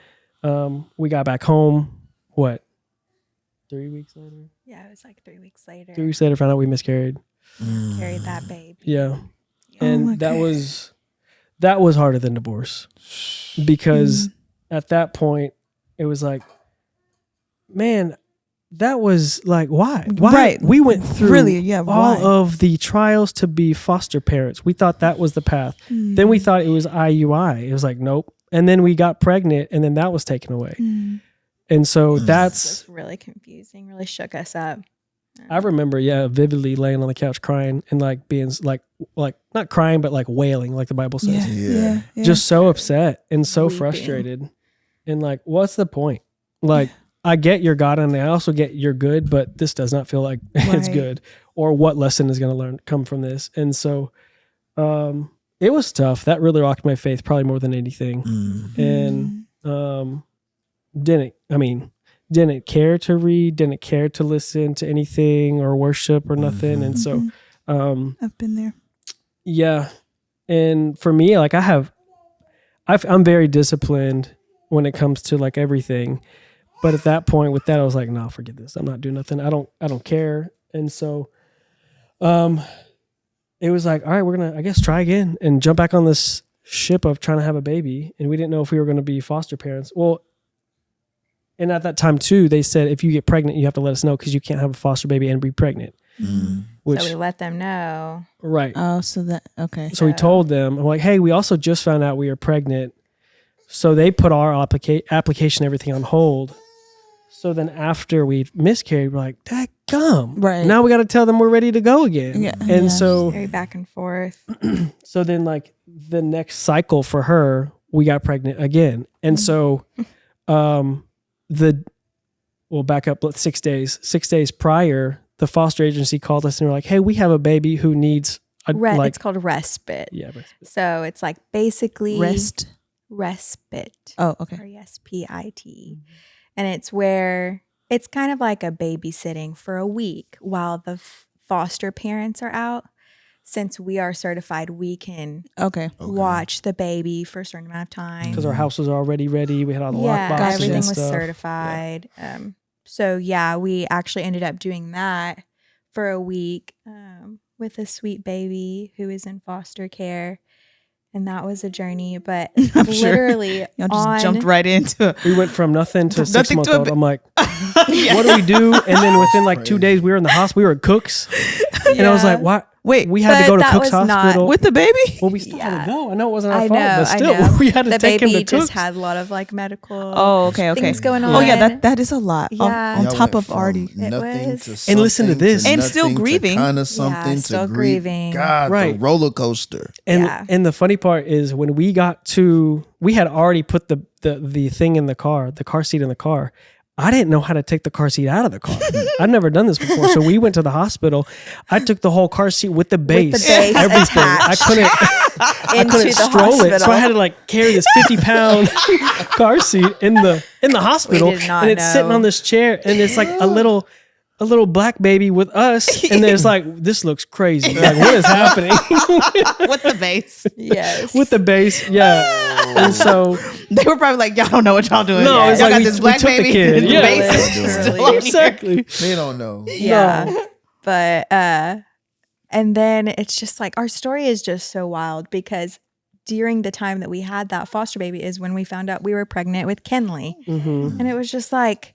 we got back home. What? 3 weeks later. Yeah, it was like 3 weeks later. 3 weeks later, found out we miscarried. Carried that baby. Yeah, Oh and my that God. was harder than divorce, because at that point it was like, man, that was like, why? Right. We went through Really, yeah, all why? of the trials to be foster parents. We thought that was the path. Then we thought it was IUI. It was like, nope. And then we got pregnant, and then that was taken away. And so It that's, was really confusing. Really shook us up. I remember, vividly laying on the couch crying and like being like not crying, but like wailing, like the Bible says. Yeah. Just so upset and so Weeping. frustrated. And like, what's the point? Like, I get you're God, and I also get you're good, but this does not feel like it's Right. good. Or what lesson is going to come from this? And so it was tough. That really rocked my faith, probably more than anything. And didn't care to read, didn't care to listen to anything or worship or nothing. And so I've been there. yeah. And for me, like I'm very disciplined when it comes to like everything. But at that point with that, I was like, no, forget this. I'm not doing nothing. I don't care. And so it was like, all right, we're going to, I guess, try again and jump back on this ship of trying to have a baby. And we didn't know if we were going to be foster parents. Well, and at that time too, they said, if you get pregnant, you have to let us know, because you can't have a foster baby and be pregnant. Which, So we let them know. right. Oh, so that, okay. So we told them, I'm like, hey, we also just found out we are pregnant. So they put our application, everything on hold. So then after we miscarried, we're like, dadgum. Right. Now we got to tell them we're ready to go again. Yeah. And Yeah. so, Very back and forth. so then like the next cycle for her, we got pregnant again. And so, we'll back up 6 days. 6 days prior, the foster agency called us and were like, hey, we have a baby who needs It's called respite. yeah, respite. So it's like basically respite. Oh, okay. RESPIT. And it's where it's kind of like a babysitting for a week while the foster parents are out. Since we are certified, we can Okay. watch the baby for a certain amount of time. Because our house was already ready. We had all the lock boxes everything and was stuff. certified. So yeah, we actually ended up doing that for a week with a sweet baby who is in foster care. And that was a journey, but I'm sure. literally Y'all just jumped right into it. We went from nothing to From nothing to 6-month-old. a I'm like, what do we do? And then within like 2 days, we were in the hospital. We were at Cook's. And I was like, what? Wait, We had to but go to that Cook's was not Hospital. with the baby? Well, we still had Yeah. to go. I know it wasn't our I fault, know, but still, I know. we had to The take him baby to just Cook's. had a lot of like medical Oh, okay. things going on. Oh, yeah, that is a lot. Yeah. On Y'all top went of already. from nothing was- to And something listen to this. And still grieving. Kind of something still to grieve. grieving. God, Right. the roller coaster. And Yeah. and the funny part is when we had already put the thing in the car seat in the car. I didn't know how to take the car seat out of the car. I'd never done this before. So we went to the hospital. I took the whole car seat with the base, base everything. I attached couldn't into the stroll hospital. it. So I had to like carry this 50-pound car seat in the hospital. We did not and it's sitting know. on this chair, and it's like a little black baby with us. And it's like, this looks crazy. Like, what is happening? With the base. Yes. With the base, yeah. And so They were probably like, y'all don't know what y'all doing. No, it's y'all like got we- this we black took the baby. kid. and the Yeah. base is Literally. still on here. exactly. They don't know. Yeah. No. But and then it's just like our story is just so wild because during the time that we had that foster baby is when we found out we were pregnant with Kenley. Mm-hmm. And it was just like,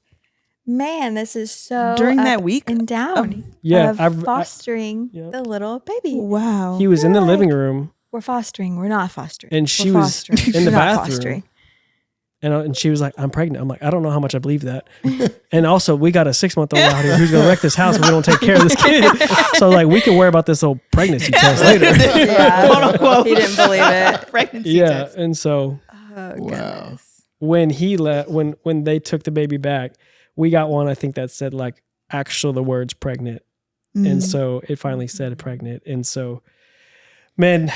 man, this is so During that up week and down Yeah, of fostering Yep. the little baby. Wow. He was in the Right. living room, We're fostering. We're not fostering. and she We're was fostering. in the We're not bathroom. fostering. And she was like, I'm pregnant. I'm like, I don't know how much I believe that. And also, we got a 6-month-old out here who's going to wreck this house if we don't take care of this kid. So, like, we can worry about this whole pregnancy test later. Yeah. Quote, unquote. He didn't believe it. Pregnancy Yeah. test. And so, Oh, Wow. goodness. when he when they took the baby back, we got one, I think, that said, like, actual the words pregnant And so it finally said pregnant. And so, man,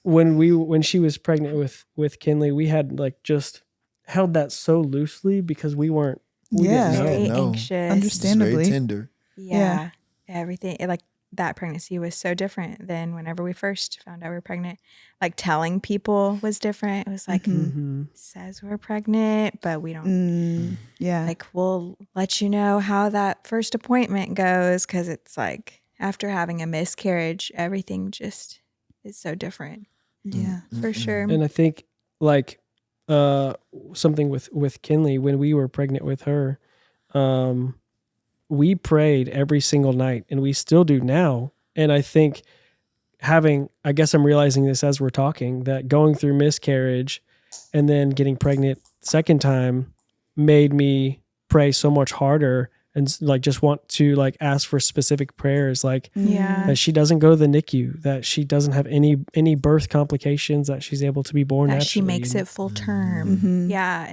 when she was pregnant with Kinley, we had like just held that so loosely because we didn't very know. anxious, understandably. Very tender. Yeah, everything like that pregnancy was so different than whenever we first found out we were pregnant. Like telling people was different. It was like says we're pregnant, but we don't. Like we'll let you know how that first appointment goes because it's like after having a miscarriage, everything just is so different. Yeah, for sure. And I think like something with Kinley when we were pregnant with her, we prayed every single night, and we still do now. And I think I guess I'm realizing this as we're talking, that going through miscarriage and then getting pregnant second time made me pray so much harder and like just want to like ask for specific prayers, like that she doesn't go to the NICU, that she doesn't have any birth complications, that she's able to be born That naturally. she makes it full term. Yeah,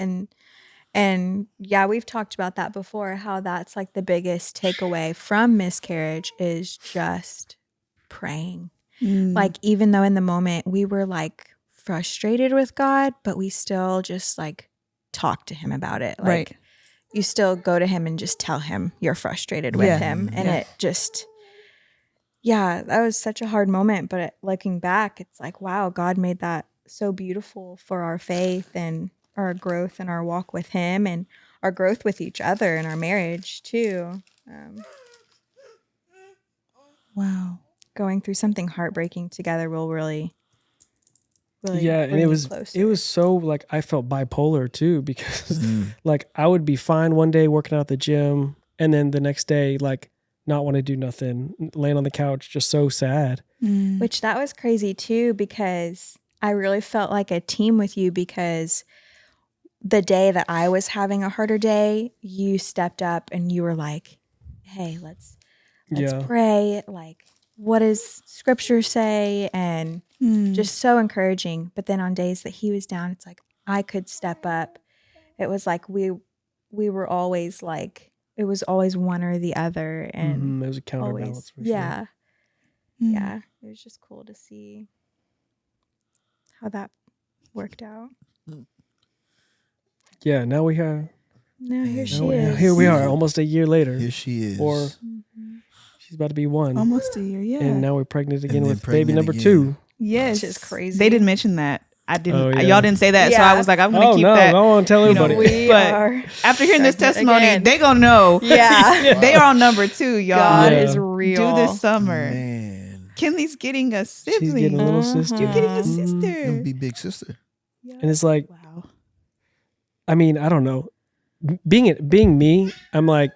and yeah, we've talked about that before, how that's like the biggest takeaway from miscarriage is just praying. Like even though in the moment we were like frustrated with God, but we still just like talk to him about it. Like you still go to him and just tell him you're frustrated with him. And it just, that was such a hard moment. But looking back, it's like, wow, God made that so beautiful for our faith and our growth and our walk with him and our growth with each other and our marriage too. Wow. Going through something heartbreaking together will really and bring it you was closer. so like I felt bipolar too, because like I would be fine one day working out at the gym, and then the next day like not want to do nothing, laying on the couch, just so sad. Which that was crazy too, because I really felt like a team with you, because the day that I was having a harder day, you stepped up and you were like, hey, let's pray. Like, what does scripture say? And just so encouraging. But then on days that he was down, it's like I could step up. It was like we were always like, it was always one or the other. And there was a counterbalance for sure. yeah. It was just cool to see how that worked out. Yeah, now we have. Now here she Now is. here we are, almost a year later. Here she is. Or she's about to be 1. Almost a year, yeah. And now we're pregnant again And then with baby pregnant number again. 2. Yes. Which is crazy. They didn't mention that. I didn't. Oh, yeah. Y'all didn't say that, so Yeah. I was like, I'm gonna keep no, that. I want to tell you know, everybody. but after hearing this pregnant testimony, again. they gonna know. Yeah. They are on number 2, y'all. God Yeah. is real. Do this summer. Man. Kinley's getting a sibling. She's getting a little sister. You're getting a Gonna sister. be big sister. And it's like, Wow. I mean, I don't know. Being me, I'm like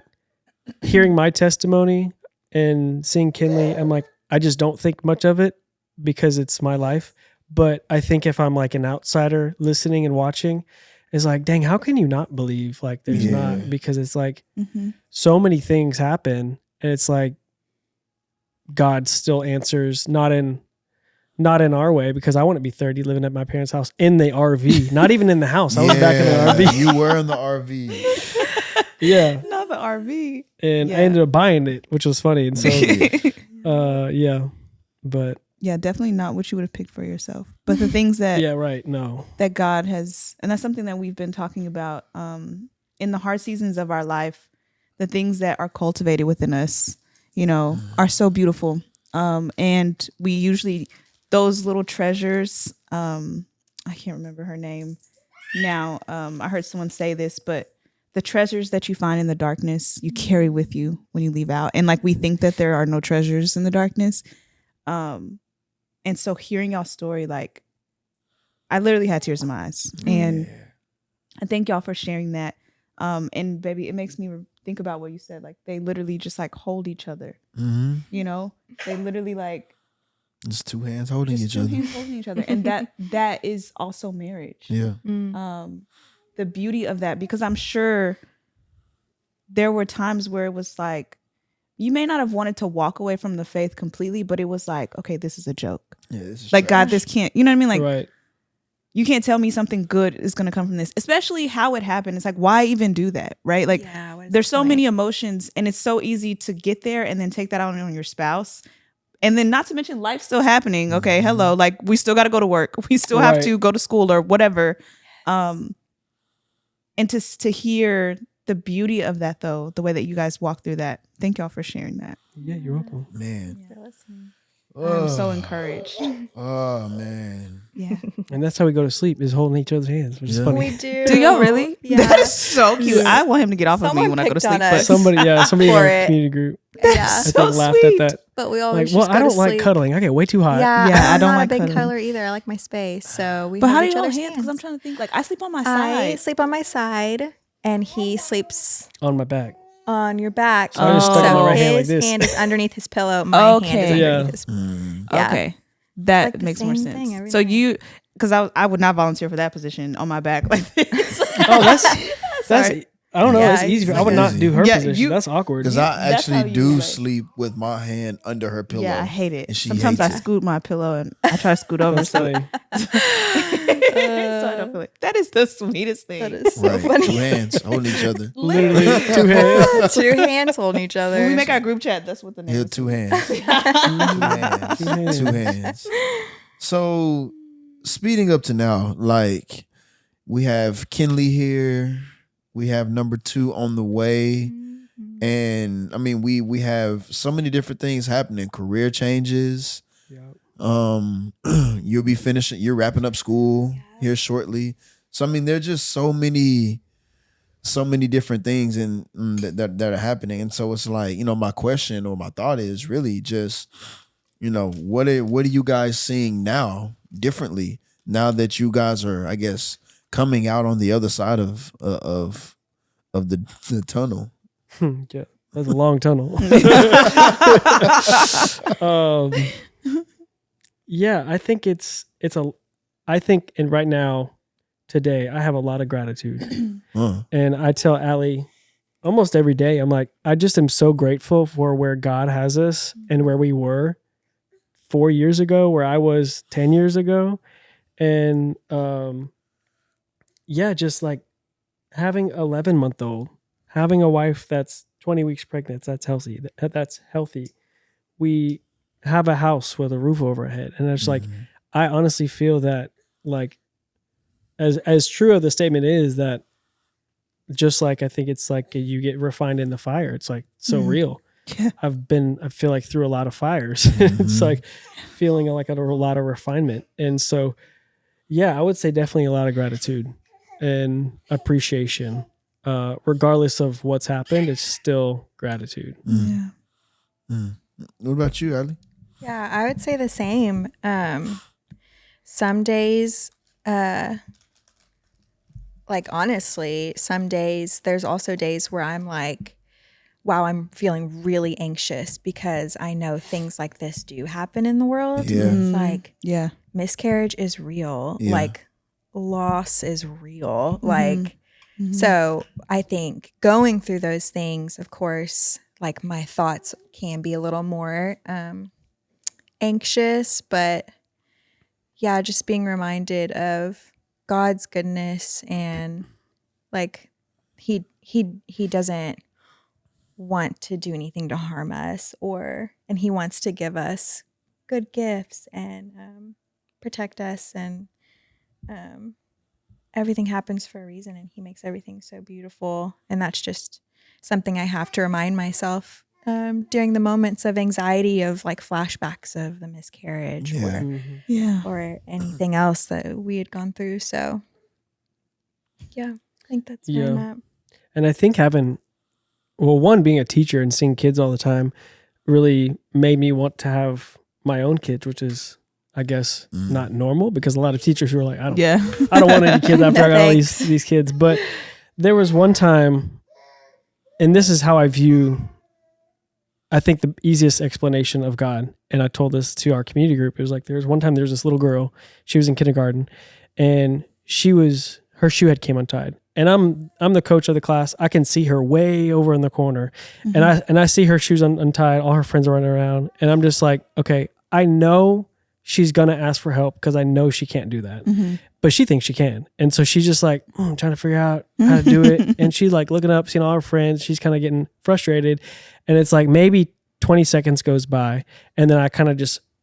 hearing my testimony and seeing Kinley, I'm like, I just don't think much of it because it's my life. But I think if I'm like an outsider listening and watching, it's like, dang, how can you not believe like there's not? Because it's like so many things happen, and it's like God still answers, not in our way, because I wouldn't be 30 living at my parents' house in the RV, not even in the house. I was back in the RV. You were in the RV. Yeah. Not the RV. And I ended up buying it, which was funny. And so, but Yeah, definitely not what you would have picked for yourself. But the things that that God has, and that's something that we've been talking about in the hard seasons of our life, the things that are cultivated within us, you know, are so beautiful. And we usually, those little treasures, I can't remember her name now. I heard someone say this, but the treasures that you find in the darkness, you carry with you when you leave out. And like, we think that there are no treasures in the darkness. And so hearing y'all's story, like, I literally had tears in my eyes. And I thank y'all for sharing that. And baby, it makes me think about what you said. Like, they literally just like hold each other. You know, they literally like just 2 hands holding each other. Hands holding each other. And that is also marriage. Yeah. The beauty of that, because I'm sure there were times where it was like, you may not have wanted to walk away from the faith completely, but it was like, okay, this is a joke. Yeah, this is like trash. God, this can't, you know what I mean? Like, right. you can't tell me something good is going to come from this, especially how it happened. It's like, why even do that? Right? Like there's so many emotions and it's so easy to get there and then take that out on your spouse. And then not to mention life's still happening. Okay. Hello. Like we still got to go to work. We still have to go to school or whatever. And to hear the beauty of that though, the way that you guys walk through that. Thank y'all for sharing that. Yeah, you're welcome. Man. I'm so encouraged. Oh man. Yeah. And that's how we go to sleep, is holding each other's hands, which is funny. We do. Do y'all really? Yeah. That is so cute. I want him to get off of me when I go to sleep. But Somebody in our For it. community group, Yeah. I so think laughed sweet. at that. But we Like, always well, just go I don't to like sleep. cuddling. I get way too hot. Yeah, Yeah, I I'm don't not like a big cuddling. cuddler either. I like my space. So we But how hold do each you hold other's hands? Because I'm hands. trying to think. Like I sleep on my I side. sleep on my side and he sleeps On my back. on your back. So I just stuck my right hand like his this. hand is underneath his pillow. My hand Okay. is Yeah. underneath his Yeah. Okay, that Like the makes more same thing sense. every So night. you, because I would not volunteer for that position on my back like this. Oh, that's I don't know. Yeah, it's easy. it's I would not easy. do her Yeah, position. That's awkward. Because I That's how actually you do relate. sleep with my hand under her pillow. Yeah, I hate it. And she Sometimes I hates it. scoot my pillow and I try to scoot over That's so, funny. so I don't feel like that is the sweetest thing. That is so Right. funny. 2 hands holding each other. Literally 2 hands. 2 hands holding each other. When we make our group chat, that's what the name Yeah, is. 2 hands. 2 hands. 2 hands. So speeding up to now, like we have Kinley here. We have number 2 on the way. And I mean, we have so many different things happening, career changes. You'll be finishing, you're wrapping up school here shortly. So I mean, there's just so many different things that are happening. And so it's like, my question or my thought is really just, what are you guys seeing now differently now that you guys are, I guess, coming out on the other side of the tunnel? Yeah, that's a long tunnel. Yeah, I think and right now, today, I have a lot of gratitude. And I tell Allie almost every day, I'm like, I just am so grateful for where God has us and where we were 4 years ago, where I was 10 years ago. And just like having 11-month-old, having a wife that's 20 weeks pregnant, that's healthy. That's healthy. We have a house with a roof over our head. And it's like, I honestly feel that like, as true of the statement is that just like, I think it's like you get refined in the fire. It's like so real. Yeah. I feel like through a lot of fires. It's like feeling like a lot of refinement. And so, yeah, I would say definitely a lot of gratitude and appreciation. Regardless of what's happened, it's still gratitude. Yeah. What about you, Ali? Yeah, I would say the same. Some days, like honestly, some days, there's also days where I'm like, wow, I'm feeling really anxious because I know things like this do happen in the world. Yeah. It's like Yeah. miscarriage is real. Yeah. Like loss is real. Like, so I think going through those things, of course, like my thoughts can be a little more anxious, but yeah, just being reminded of God's goodness and like he doesn't want to do anything to harm us and he wants to give us good gifts and protect us and everything happens for a reason and he makes everything so beautiful. And that's just something I have to remind myself during the moments of anxiety of like flashbacks of the miscarriage or anything else that we had gone through. So yeah, I think that's where I'm at. And I think being a teacher and seeing kids all the time really made me want to have my own kids, which is, I guess, not normal because a lot of teachers who are like, I don't want any kids after I got all these kids. But there was one time, and this is how I view, I think the easiest explanation of God. And I told this to our community group. It was like, there was one time there was this little girl, she was in kindergarten and her shoe head came untied. And I'm the coach of the class. I can see her way over in the corner and I see her shoes untied. All her friends are running around. And I'm just like, okay, I know she's going to ask for help because I know she can't do that. Mm-hmm. But she thinks she can. And so she's just like, I'm trying to figure out how to do it. And she's like looking up, seeing all her friends. She's kind of getting frustrated. And it's like maybe 20 seconds goes by. And then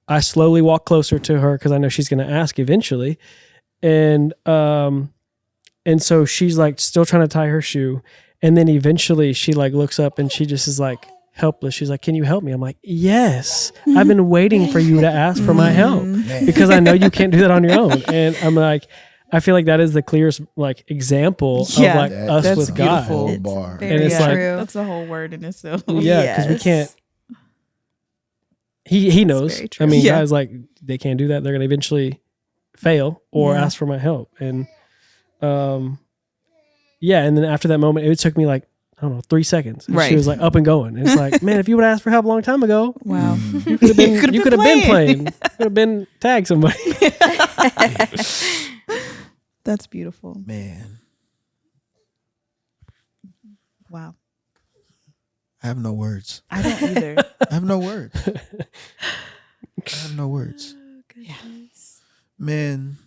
I slowly walk closer to her because I know she's going to ask eventually. And so she's like still trying to tie her shoe. And then eventually she like looks up and she just is like helpless. She's like, can you help me? I'm like, yes, I've been waiting for you to ask for my help because I know you can't do that on your own. And I'm like, I feel like that is the clearest like example of like us with God. Bar. Very it's like, true. That's a whole word in itself. Yeah, because we can't. He knows. very true. I mean, Yeah. guys like they can't do that. They're gonna eventually fail or ask for my help. And and then after that moment, it took me like I don't know 3 seconds. And Right. She was like up and going. And it's like, man, if you would have asked for help a long time ago, Wow. you could have been. You could have been playing. You could have been tagged somebody. That's beautiful. Man, Wow. I have no words. I don't either. I have no words. I have no words. Man,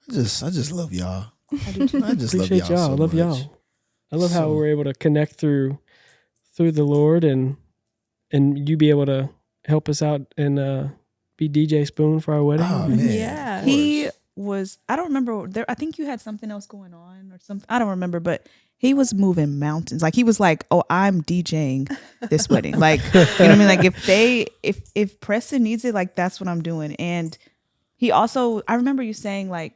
I just love y'all. I do too. I just Appreciate love y'all. y'all. So I love much. y'all. I love how So- we're able to connect through the Lord and you be able to help us out and be DJ Spoon for our wedding. Oh, man. Yeah. of He course. was, I don't remember there. I think you had something else going on or something. I don't remember, but he was moving mountains. Like he was like, oh, I'm DJing this wedding. Like, you know what I mean? Like if Preston needs it, like that's what I'm doing. And he also, I remember you saying like,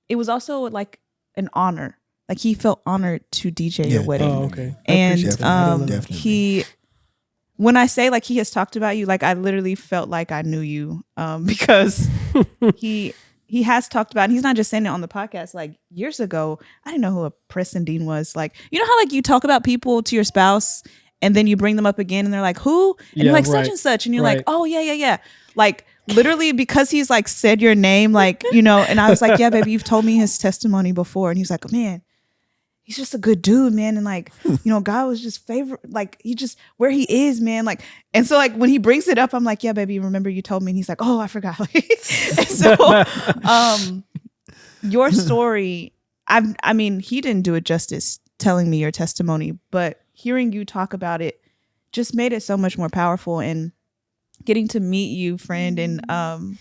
it was also like an honor. Like he felt honored to DJ your wedding. Oh, okay. I And appreciate that. I love that. Definitely. when I say like he has talked about you, like I literally felt like I knew you because he has talked about, and he's not just saying it on the podcast. Like years ago, I didn't know who a Preston Dean was. Like, you know how like you talk about people to your spouse and then you bring them up again and they're like, who? And you're like such and such. And you're like, oh yeah. Like literally because he's like said your name, like, you know, and I was like, yeah, baby, you've told me his testimony before. And he's like, man, he's just a good dude, man. And like, you know, God was just favorite, like he just where he is, man. Like, and so like when he brings it up, I'm like, yeah, baby, remember you told me? And he's like, oh, I forgot. And so your story, I mean, he didn't do it justice telling me your testimony, but hearing you talk about it just made it so much more powerful. And getting to meet you, friend, and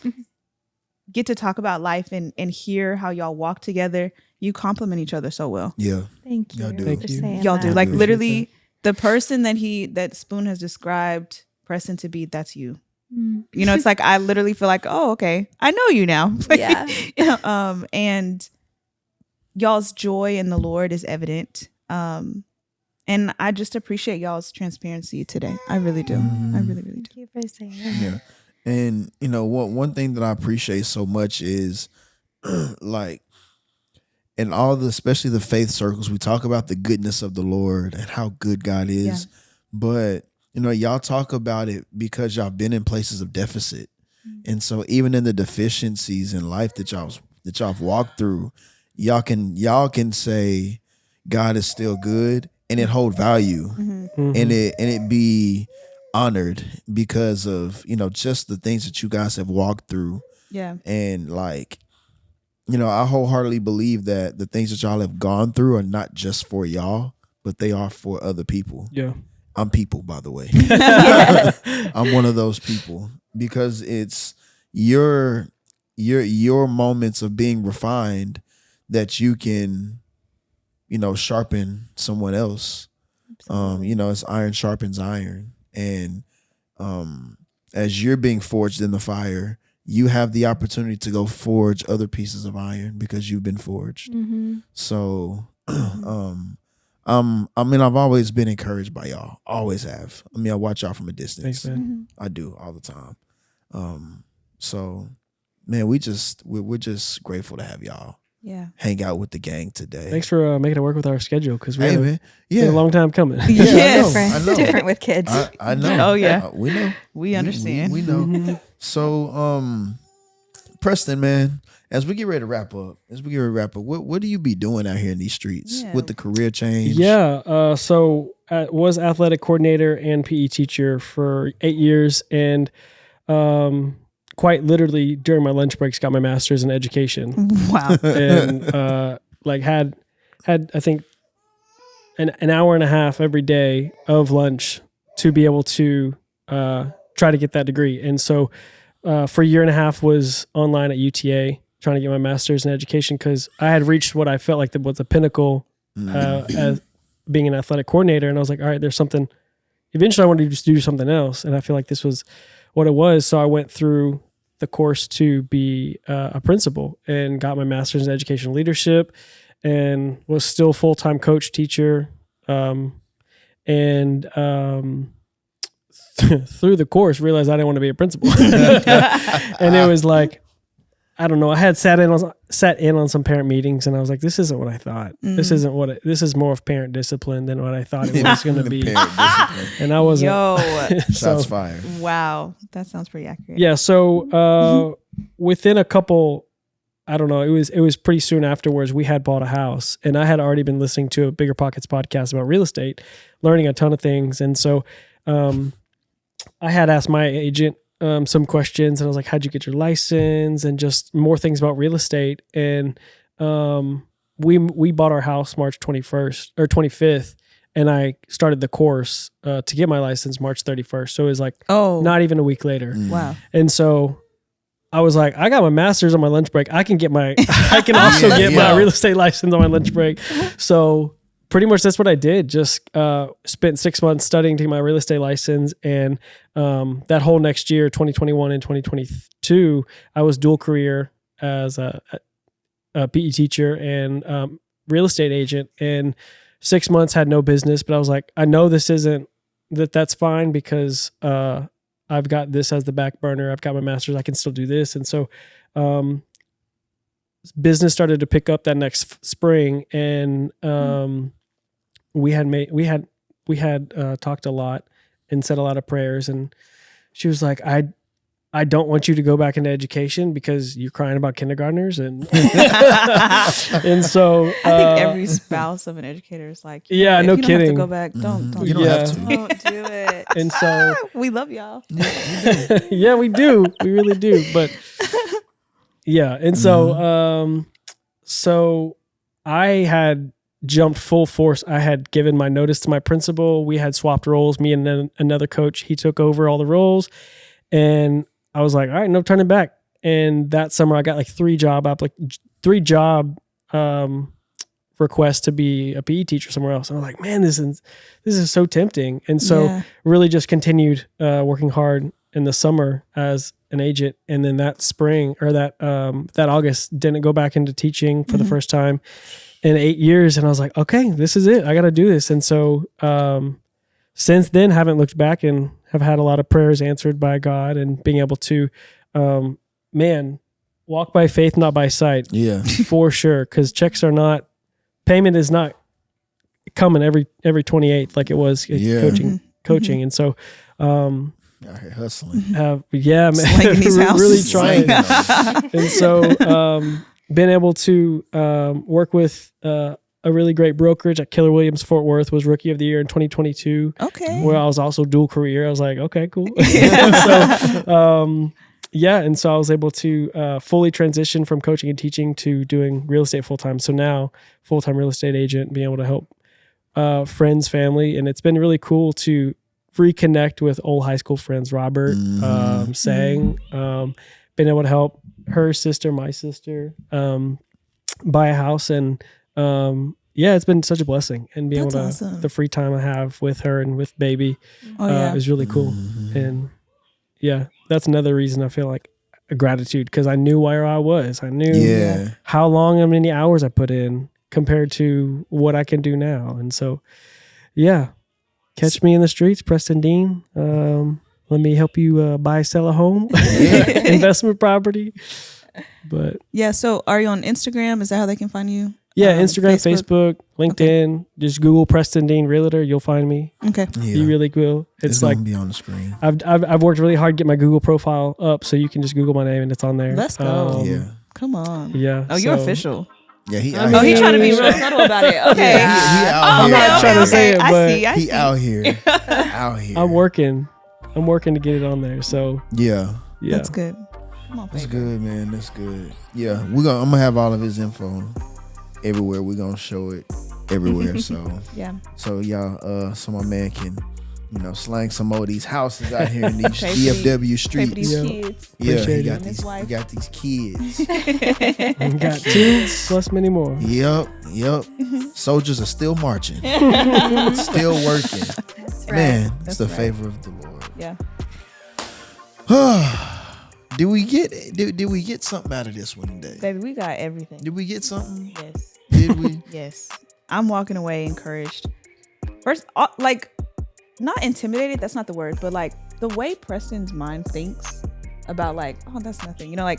get to talk about life and hear how y'all walk together. You complement each other so well. Yeah. Thank you. Y'all do. for Thank you. saying Y'all do. that. Like Appreciate literally the person that Spoon has described Preston to be, that's you. Mm. You know, it's like I literally feel like, oh, okay, I know you now. Yeah. And y'all's joy in the Lord is evident. And I just appreciate y'all's transparency today. I really do. I really, really do. Thank you for saying that. Yeah. And you know, one thing that I appreciate so much is like in all the, especially the faith circles, we talk about the goodness of the Lord and how good God is. Yeah. But you know, y'all talk about it because y'all been in places of deficit. And so even in the deficiencies in life that y'all have walked through, y'all can say God is still good and it hold value and it be honored because of, you know, just the things that you guys have walked through. Yeah. And like, you know, I wholeheartedly believe that the things that y'all have gone through are not just for y'all, but they are for other people. Yeah. I'm people, by the way. I'm one of those people because it's your moments of being refined that you can, you know, sharpen someone else. You know, it's iron sharpens iron. And as you're being forged in the fire, you have the opportunity to go forge other pieces of iron because you've been forged. So, I mean, I've always been encouraged by y'all. Always have. I mean, I watch y'all from a distance. Thanks, man. I do all the time. So, man, we're just grateful to have y'all Yeah. hang out with the gang today. Thanks for making it work with our schedule because Hey, we're man. been Yeah. a long time coming. Yeah, Yes. I know. Different with kids. I know. Oh, yeah. We know. We understand. We know. So, Preston, man, as we get ready to wrap up, what do you be doing out here in these streets Yeah. with the career change? Yeah. So I was athletic coordinator and PE teacher for 8 years. And quite literally during my lunch breaks got my master's in education. Wow. And like had I think an hour and a half every day of lunch to be able to try to get that degree. And so for a year and a half was online at UTA trying to get my master's in education because I had reached what I felt like was the pinnacle as being an athletic coordinator. And I was like, all right, there's something. Eventually I wanted to just do something else. And I feel like this was what it was. So I went through the course to be a principal and got my master's in educational leadership and was still full-time coach teacher. Through the course realized I didn't want to be a principal. And it was like, I don't know. I had sat in on some parent meetings and I was like, this isn't what I thought. This isn't this is more of parent discipline than what I thought it was going to be. And I wasn't. Shots fired. Wow. That sounds pretty accurate. Yeah. So, within a couple, I don't know, it was pretty soon afterwards we had bought a house and I had already been listening to a Bigger Pockets podcast about real estate, learning a ton of things. And so, I had asked my agent some questions and I was like, how'd you get your license and just more things about real estate. And we bought our house March 21st or 25th and I started the course to get my license March 31st. So it was like not even a week later. Wow. And so I was like, I got my master's on my lunch break. I can also get my real estate license on my lunch break. So pretty much that's what I did. Just spent 6 months studying to get my real estate license. And that whole next year, 2021 and 2022, I was dual career as a PE teacher and real estate agent. And 6 months had no business, but I was like, I know this isn't, that's fine because I've got this as the back burner. I've got my master's. I can still do this. And so business started to pick up that next spring. And we had talked a lot and said a lot of prayers. And she was like, I don't want you to go back into education because you're crying about kindergartners. And and so I think every spouse of an educator is like, yeah, no kidding. Have to go back. Don't You don't have to. Don't do it. And so we love y'all. yeah, we do. We really do. But yeah. And so, so I had jumped full force. I had given my notice to my principal. We had swapped roles. Me and then another coach, he took over all the roles. And I was like, all right, no turning back. And that summer I got like three job requests to be a PE teacher somewhere else. And I was like, man, this is so tempting. And so really just continued working hard in the summer as an agent. And then that spring or that August didn't go back into teaching for the first time in 8 years. And I was like, okay, this is it. I got to do this. And so since then, haven't looked back and have had a lot of prayers answered by God and being able to, walk by faith, not by sight. Yeah, for sure. Because payment is not coming every 28th like it was coaching. And so, out here hustling. Man, really trying. And so, been able to work with a really great brokerage at Keller Williams Fort Worth, was Rookie of the Year in 2022. Okay. Where I was also dual career. I was like, okay, cool. And so I was able to fully transition from coaching and teaching to doing real estate full-time. So now full-time real estate agent, being able to help friends, family. And it's been really cool to reconnect with old high school friends, Robert, Sang, been able to help her sister, my sister, buy a house. And it's been such a blessing, and being able to the free time I have with her and with baby is really cool. And that's another reason I feel like a gratitude, because I knew where I was. I knew how long and many hours I put in compared to what I can do now. And so, catch me in the streets, Preston Dean. Let me help you sell a home, investment property. But so are you on Instagram? Is that how they can find you? Yeah, Instagram, Facebook, LinkedIn. Okay. Just Google Preston Dean Realtor. You'll find me. Okay, you really will. It's like gonna be on the screen. I've worked really hard to get my Google profile up, so you can just Google my name and it's on there. Let's go. Come on. Yeah. Oh, you're official. Yeah, he's trying to be real subtle about it. Okay. He out I'm here. not trying to say it, but I see. He out here. I'm working. I'm working to get it on there. So Yeah. That's good. Come on, That's Faber. good, man. That's good. Yeah, I'm gonna have all of his info everywhere. We're gonna show it everywhere. So Yeah. so y'all, so my man can, slang some more of these houses out here in these Pay for DFW Pay for streets. these Yeah. kids. Yeah, Appreciate he it. got And his these. wife. He got these kids. we got 2 plus many more. Yep. Soldiers are still marching, still working. That's right. Man, it's That's the right. favor of the Lord. Yeah. Did we get something out of this one today? Baby, we got everything. Did we get something? Yes. Did we? Yes. I'm walking away encouraged. First, not intimidated. That's not the word, but like the way Preston's mind thinks about like, oh, that's nothing. I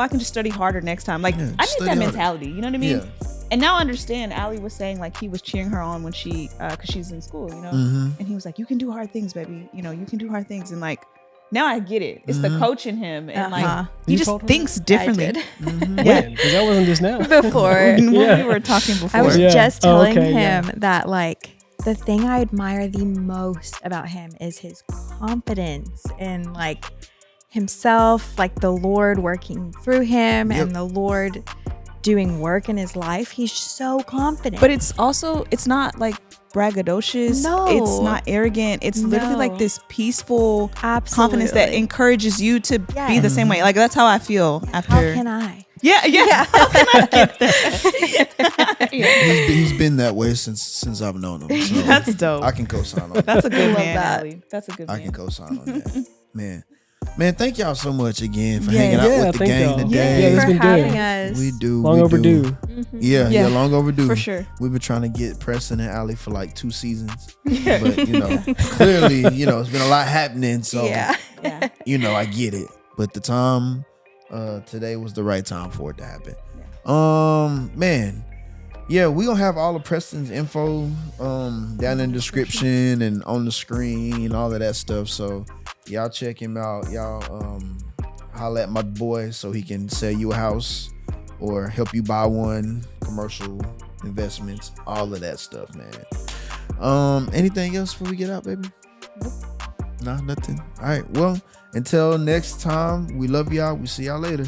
can just study harder next time. Like, Yeah, I just need study that harder. mentality. You know what I mean? Yeah. And now I understand. Allie was saying like he was cheering her on when she, cause she's in school, Mm-hmm. and he was like, you can do hard things, baby. You can do hard things. And like, now I get it. It's Mm-hmm. the coach in him. And Uh-huh. like, he You just told her thinks differently. I did. Mm-hmm. Yeah. Because that wasn't just now. Before. When Yeah. we were talking before. I was Yeah. just Oh, telling okay, yeah. him that like the thing I admire the most about him is his confidence in like himself, like the Lord working through him Yep. and the Lord doing work in his life. He's so confident. But it's not like braggadocious. No. It's not arrogant. It's literally No. like this peaceful absolutely confidence that encourages you to be the same way. Like that's how I feel after. How can I? Yeah. How can I get that? Yeah. He's been that way since I've known him. So That's dope. I can co-sign on that. That's a good Love man, that. Allie. That's a good I man. can co-sign on that. Man, thank y'all so much again for Yeah. hanging out Yeah, with the thank gang y'all. today. Yeah, this for been good. having us. We do. Long we overdue. Do. Mhm. Yeah, Yeah. long overdue. For sure. We've been trying to get Preston and Allie for like 2 seasons. Yeah. But, clearly, it's been a lot happening. So, Yeah. Yeah. I get it. But the time, today was the right time for it to happen. Man. Yeah, we gonna have all of Preston's info down in the description and on the screen and all of that stuff. So y'all check him out. Y'all holla at my boy so he can sell you a house or help you buy one, commercial investments, all of that stuff, man. Anything else before we get out, baby? Nope. No, nothing. All right. Well, until next time, we love y'all. We see y'all later.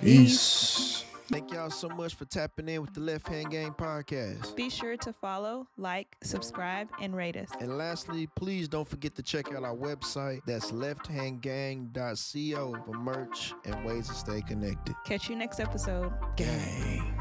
Peace. Thank y'all so much for tapping in with the Left Hand Gang podcast. Be sure to follow, like, subscribe, and rate us. And lastly, please don't forget to check out our website. That's lefthandgang.co for merch and ways to stay connected. Catch you next episode. Gang.